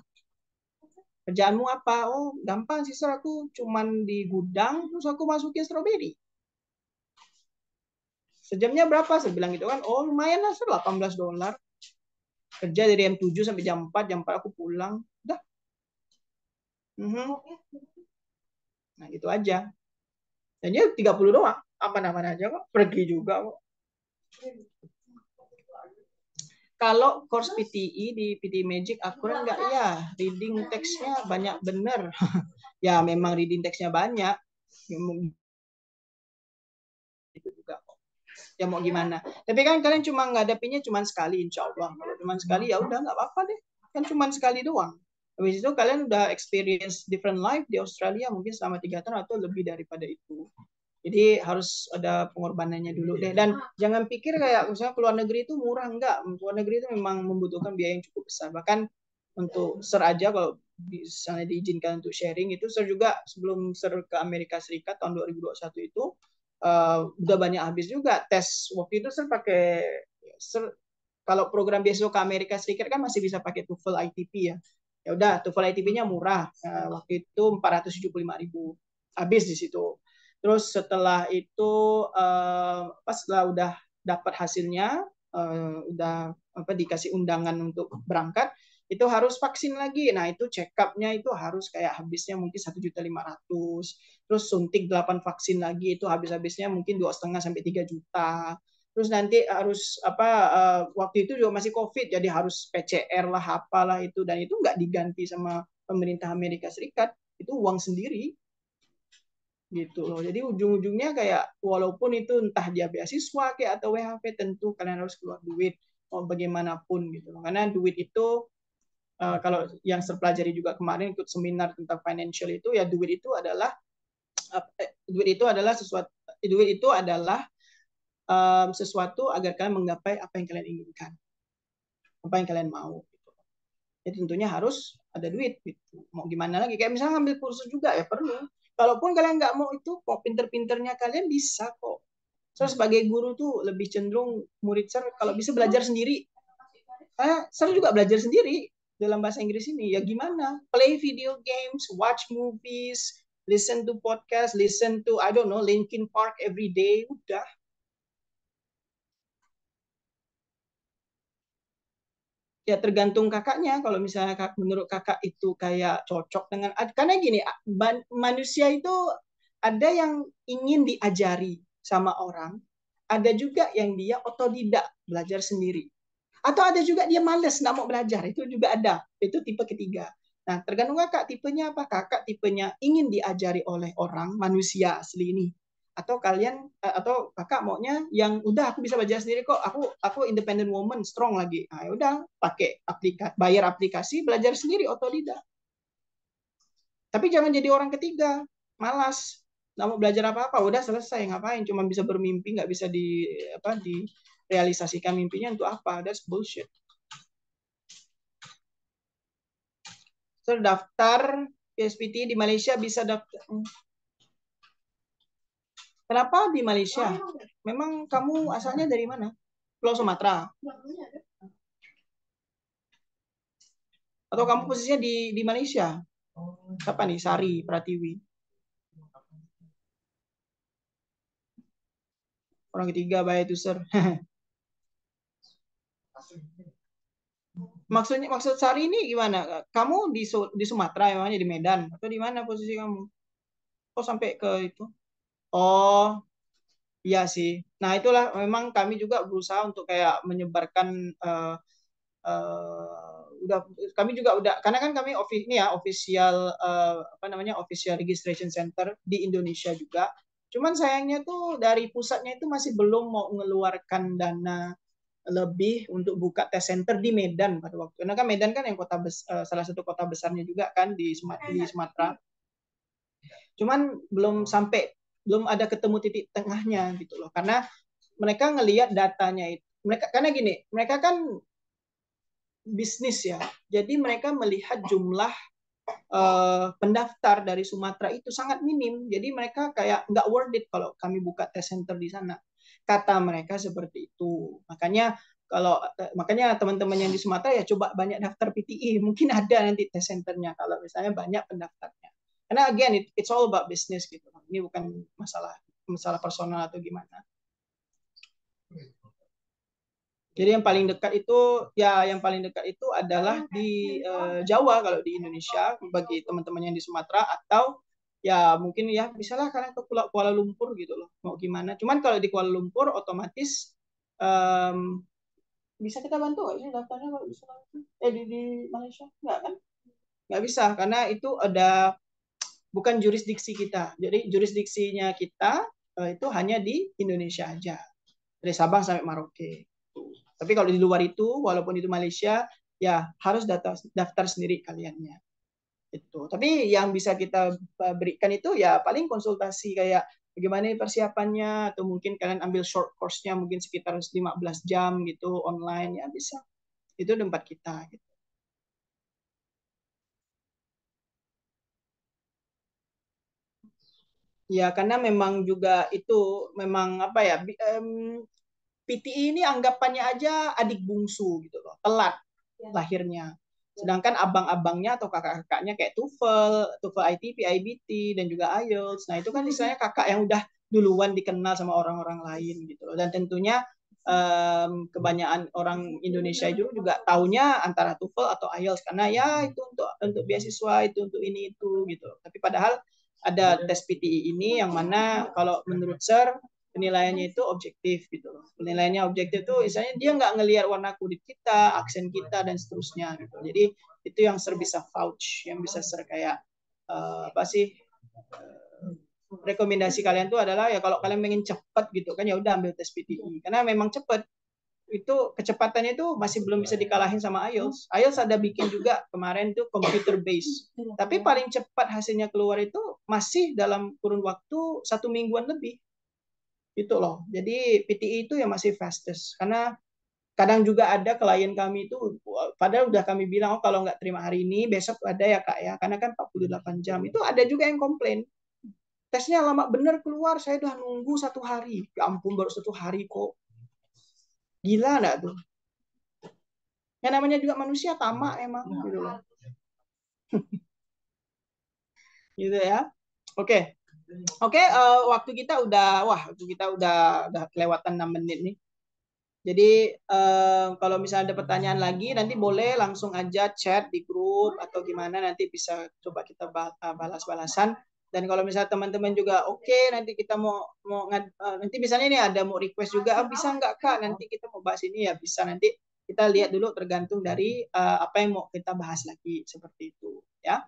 Kerjaanmu apa? Oh gampang sih sir, aku cuman di gudang terus aku masukin stroberi. Sejamnya berapa? Saya bilang gitu kan. Oh lumayan lah sir, $18. Kerja dari jam 7 sampai jam 4 aku pulang. Udah. Nah gitu aja. Dan dia 30 doang. Aman-aman aja kok. Pergi juga kok. Kalau course PTE di PT Magic akurat nggak ya? Reading text-nya banyak bener. Ya memang reading text-nya banyak. Itu juga kok. Ya mau gimana. Tapi kan kalian cuma ngadepinnya cuma sekali insya Allah. Kalau cuma sekali ya udah nggak apa-apa deh. Kan cuma sekali doang. Habis itu kalian udah experience different life di Australia mungkin selama 3 tahun atau lebih daripada itu. Jadi harus ada pengorbanannya dulu deh. Dan jangan pikir kayak misalnya keluar negeri itu murah. Enggak. Keluar negeri itu memang membutuhkan biaya yang cukup besar. Bahkan untuk Sir aja kalau misalnya diizinkan untuk sharing itu, Sir juga sebelum Sir ke Amerika Serikat tahun 2021 itu udah banyak habis juga tes. Waktu itu Sir pakai, kalau program beasiswa ke Amerika Serikat kan masih bisa pakai TOEFL ITP ya. Ya udah, TOEFL ITP-nya murah. Waktu itu 475.000 habis di situ. Terus setelah itu pas setelah udah dapat hasilnya, udah dikasih undangan untuk berangkat, itu harus vaksin lagi. Nah itu check up-nya itu harus kayak habisnya mungkin 1.500.000. Terus suntik 8 vaksin lagi itu habisnya mungkin 2,5 sampai 3 juta. Terus nanti harus waktu itu juga masih COVID, jadi harus PCR lah apalah itu, dan itu nggak diganti sama pemerintah Amerika Serikat, itu uang sendiri gitu loh. Jadi ujung-ujungnya kayak walaupun itu entah dia beasiswa kayak atau WHP, tentu kalian harus keluar duit mau bagaimanapun gitu loh. Karena duit itu kalau yang saya pelajari juga kemarin ikut seminar tentang financial itu ya, duit itu adalah sesuatu agar kalian menggapai apa yang kalian inginkan, apa yang kalian mau. Ya tentunya harus ada duit gitu. Mau gimana lagi, kayak misalnya ngambil kursus juga ya perlu. Kalaupun kalian nggak mau itu kok, pinter-pinternya kalian bisa kok. So sebagai guru tuh lebih cenderung murid saya kalau bisa belajar sendiri. Saya juga belajar sendiri dalam bahasa Inggris ini. Ya gimana? Play video games, watch movies, listen to podcast, listen to I don't know Linkin Park every day. Udah. Ya tergantung kakaknya. Kalau misalnya menurut kakak itu kayak cocok dengan, karena gini, manusia itu ada yang ingin diajari sama orang, ada juga yang dia otodidak belajar sendiri, atau ada juga dia males nggak mau belajar, itu juga ada. Itu tipe ketiga. Nah tergantung kakak tipenya apa. Kakak tipenya ingin diajari oleh orang, manusia asli ini, atau kalian atau kakak maunya yang udah aku bisa belajar sendiri kok, aku independent woman, strong lagi. Nah, ya udah pakai bayar aplikasi, belajar sendiri otodidak. Tapi jangan jadi orang ketiga, malas, nggak mau belajar apa-apa, udah selesai, ngapain? Cuma bisa bermimpi, nggak bisa direalisasikan mimpinya untuk apa? That's bullshit. So, daftar PSPT di Malaysia bisa daftar. Kenapa di Malaysia? Memang kamu asalnya dari mana? Pulau Sumatera? Atau kamu posisinya di Malaysia? Siapa nih? Sari Pratiwi. Orang ketiga, baik itu, sir. Maksud Sari ini gimana? Kamu di Sumatera, emangnya di Medan? Atau di mana posisi kamu? Kok sampai ke itu? Oh, iya sih. Nah, itulah memang kami juga berusaha untuk kayak menyebarkan udah kami juga udah karena kan kami official apa namanya official registration center di Indonesia juga. Cuman sayangnya tuh dari pusatnya itu masih belum mau mengeluarkan dana lebih untuk buka tes center di Medan pada waktu. Karena kan Medan kan yang salah satu kota besarnya juga kan di Sumatera. Cuman belum ada ketemu titik tengahnya gitu loh. Karena mereka ngelihat datanya itu. Karena gini, mereka kan bisnis ya. Jadi mereka melihat jumlah pendaftar dari Sumatera itu sangat minim. Jadi mereka kayak nggak worth it kalau kami buka tes center di sana. Kata mereka seperti itu. Makanya teman-teman yang di Sumatera ya coba banyak daftar PTI. Mungkin ada nanti tes centernya kalau misalnya banyak pendaftarnya. Karena again it's all about business gitu. Ini bukan masalah personal atau gimana. Jadi yang paling dekat itu adalah di Jawa kalau di Indonesia bagi teman-teman yang di Sumatera, atau ya mungkin ya misalnya kalian ke Kuala Lumpur gitu loh, mau gimana. Cuman kalau di Kuala Lumpur otomatis bisa kita bantu nggak sih daftarnya kalau di Malaysia? Nggak kan? Nggak bisa karena itu ada bukan jurisdiksi kita. Jadi jurisdiksinya kita itu hanya di Indonesia aja, dari Sabang sampai Merauke. Tapi kalau di luar itu, walaupun itu Malaysia, ya harus daftar sendiri kaliannya. Itu. Tapi yang bisa kita berikan itu ya paling konsultasi kayak bagaimana persiapannya, atau mungkin kalian ambil short course-nya mungkin sekitar 15 jam gitu online, ya bisa. Itu tempat kita. Gitu. Ya karena memang juga itu memang apa ya, PTI ini anggapannya aja adik bungsu gitu loh, telat lahirnya. Sedangkan abang-abangnya atau kakak-kakaknya kayak TOEFL ITP, IBT, dan juga IELTS. Nah, itu kan istilahnya kakak yang udah duluan dikenal sama orang-orang lain gitu loh. Dan tentunya kebanyakan orang Indonesia juga taunya antara TOEFL atau IELTS karena ya itu untuk beasiswa, itu untuk ini itu gitu. Tapi padahal ada tes PTI ini yang mana kalau menurut Sir penilaiannya itu objektif gitu loh. Penilaiannya objektif itu misalnya dia nggak ngelihat warna kulit kita, aksen kita dan seterusnya gitu. Jadi itu yang Sir bisa vouch, yang bisa Sir kayak apa sih rekomendasi kalian tuh adalah ya kalau kalian pengen cepat gitu kan ya udah ambil tes PTI karena memang cepat. Itu kecepatannya itu masih belum bisa dikalahin sama IELTS. IELTS ada bikin juga kemarin tuh computer based. Tapi paling cepat hasilnya keluar itu masih dalam kurun waktu 1 mingguan lebih. Itu loh. Jadi PTI itu yang masih fastest. Karena kadang juga ada klien kami itu, padahal udah kami bilang, oh kalau nggak terima hari ini, besok ada ya kak ya. Karena kan 48 jam. Itu ada juga yang komplain. Tesnya lama bener keluar, saya udah nunggu 1 hari. Ya ampun, baru 1 hari kok. Gila nggak tuh? Yang namanya juga manusia tamak emang gitu loh. Gitu ya. Oke. Oke, waktu kita udah kelewatan 6 menit nih. Jadi kalau misalnya ada pertanyaan lagi nanti boleh langsung aja chat di grup atau gimana, nanti bisa coba kita balas-balasan. Dan kalau misalnya teman-teman juga nanti kita mau nanti misalnya ini ada mau request juga, bisa nggak Kak nanti kita mau bahas ini, ya bisa, nanti kita lihat dulu tergantung dari apa yang mau kita bahas lagi seperti itu ya.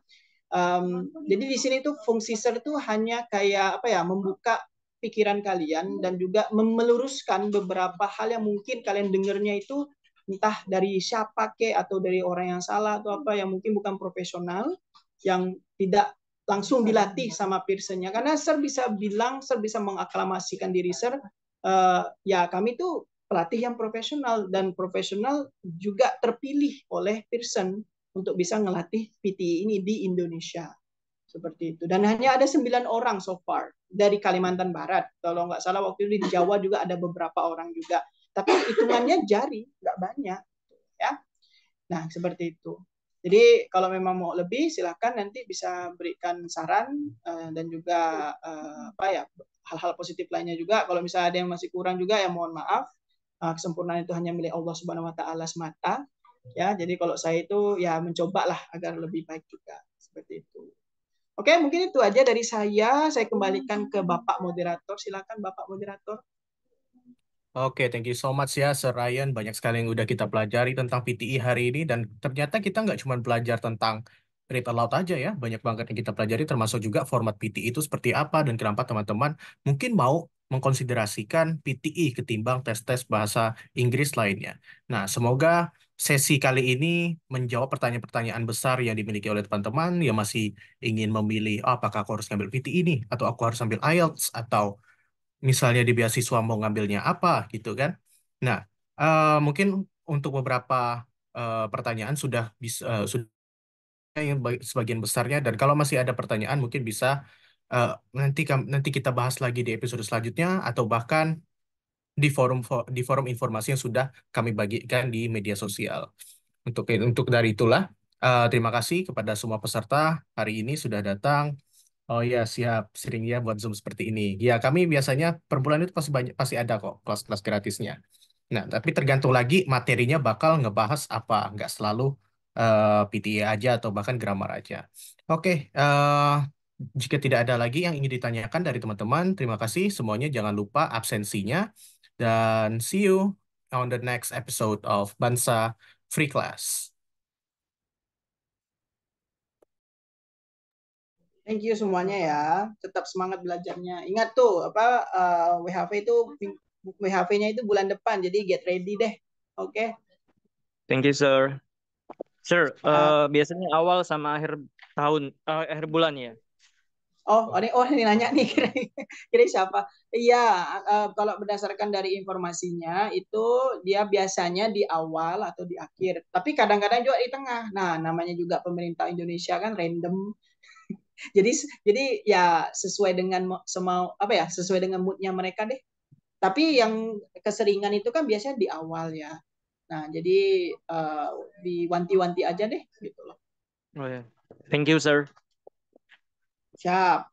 Jadi di sini tuh fungsi SER tuh hanya kayak apa ya, membuka pikiran kalian dan juga meluruskan beberapa hal yang mungkin kalian dengarnya itu entah dari siapa ke atau dari orang yang salah atau apa yang mungkin bukan profesional, yang tidak langsung dilatih sama personnya. Karena Sir bisa bilang, Sir bisa mengaklamasikan diri Sir, ya kami tuh pelatih yang profesional dan profesional juga terpilih oleh person untuk bisa ngelatih PTI ini di Indonesia. Seperti itu. Dan hanya ada 9 orang so far dari Kalimantan Barat. Kalau nggak salah waktu itu di Jawa juga ada beberapa orang juga. Tapi hitungannya jari, nggak banyak. Ya. Nah, seperti itu. Jadi kalau memang mau lebih, silakan nanti bisa berikan saran dan juga apa ya hal-hal positif lainnya juga. Kalau misalnya ada yang masih kurang juga, ya mohon maaf. Kesempurnaan itu hanya milik Allah Subhanahu Wa Taala semata. Ya, jadi kalau saya itu ya mencobalah agar lebih baik juga seperti itu. Oke, mungkin itu aja dari saya. Saya kembalikan ke Bapak Moderator. Silakan Bapak Moderator. Oke, thank you so much ya, Sir Ryan. Banyak sekali yang udah kita pelajari tentang PTI hari ini. Dan ternyata kita nggak cuma belajar tentang read aloud aja ya. Banyak banget yang kita pelajari, termasuk juga format PTI itu seperti apa. Dan kenapa teman-teman mungkin mau mengkonsiderasikan PTI ketimbang tes-tes bahasa Inggris lainnya. Nah, semoga sesi kali ini menjawab pertanyaan-pertanyaan besar yang dimiliki oleh teman-teman yang masih ingin memilih, oh, apakah aku harus ngambil PTI nih? Atau aku harus ambil IELTS? Atau misalnya di beasiswa mau ngambilnya apa gitu kan. Nah, mungkin untuk beberapa pertanyaan sudah bisa sudah yang sebagian besarnya, dan kalau masih ada pertanyaan mungkin bisa eh, nanti kita bahas lagi di episode selanjutnya atau bahkan di forum informasi yang sudah kami bagikan di media sosial. Untuk dari itulah terima kasih kepada semua peserta hari ini sudah datang. Oh ya, siap. Sering ya buat Zoom seperti ini. Ya, kami biasanya per bulan itu pasti ada kok kelas-kelas gratisnya. Nah, tapi tergantung lagi materinya bakal ngebahas apa. Nggak selalu PTA aja atau bahkan grammar aja. Oke, jika tidak ada lagi yang ingin ditanyakan dari teman-teman, terima kasih semuanya. Jangan lupa absensinya. Dan see you on the next episode of Bansa Free Class. Thank you semuanya ya. Tetap semangat belajarnya. Ingat tuh apa WHV itu WHV-nya itu bulan depan. Jadi get ready deh. Oke. Thank you, sir. Sir, Siap. biasanya awal sama akhir tahun, akhir bulan ya? Ini nanya nih kira siapa? Iya, kalau berdasarkan dari informasinya itu dia biasanya di awal atau di akhir, tapi kadang-kadang juga di tengah. Nah, namanya juga pemerintah Indonesia kan random. Jadi jadi ya sesuai dengan semau apa ya, sesuai dengan moodnya mereka deh. Tapi yang keseringan itu kan biasanya di awal ya. Nah, jadi diwanti-wanti aja deh gitu loh. Oh ya. Thank you, sir. Siap.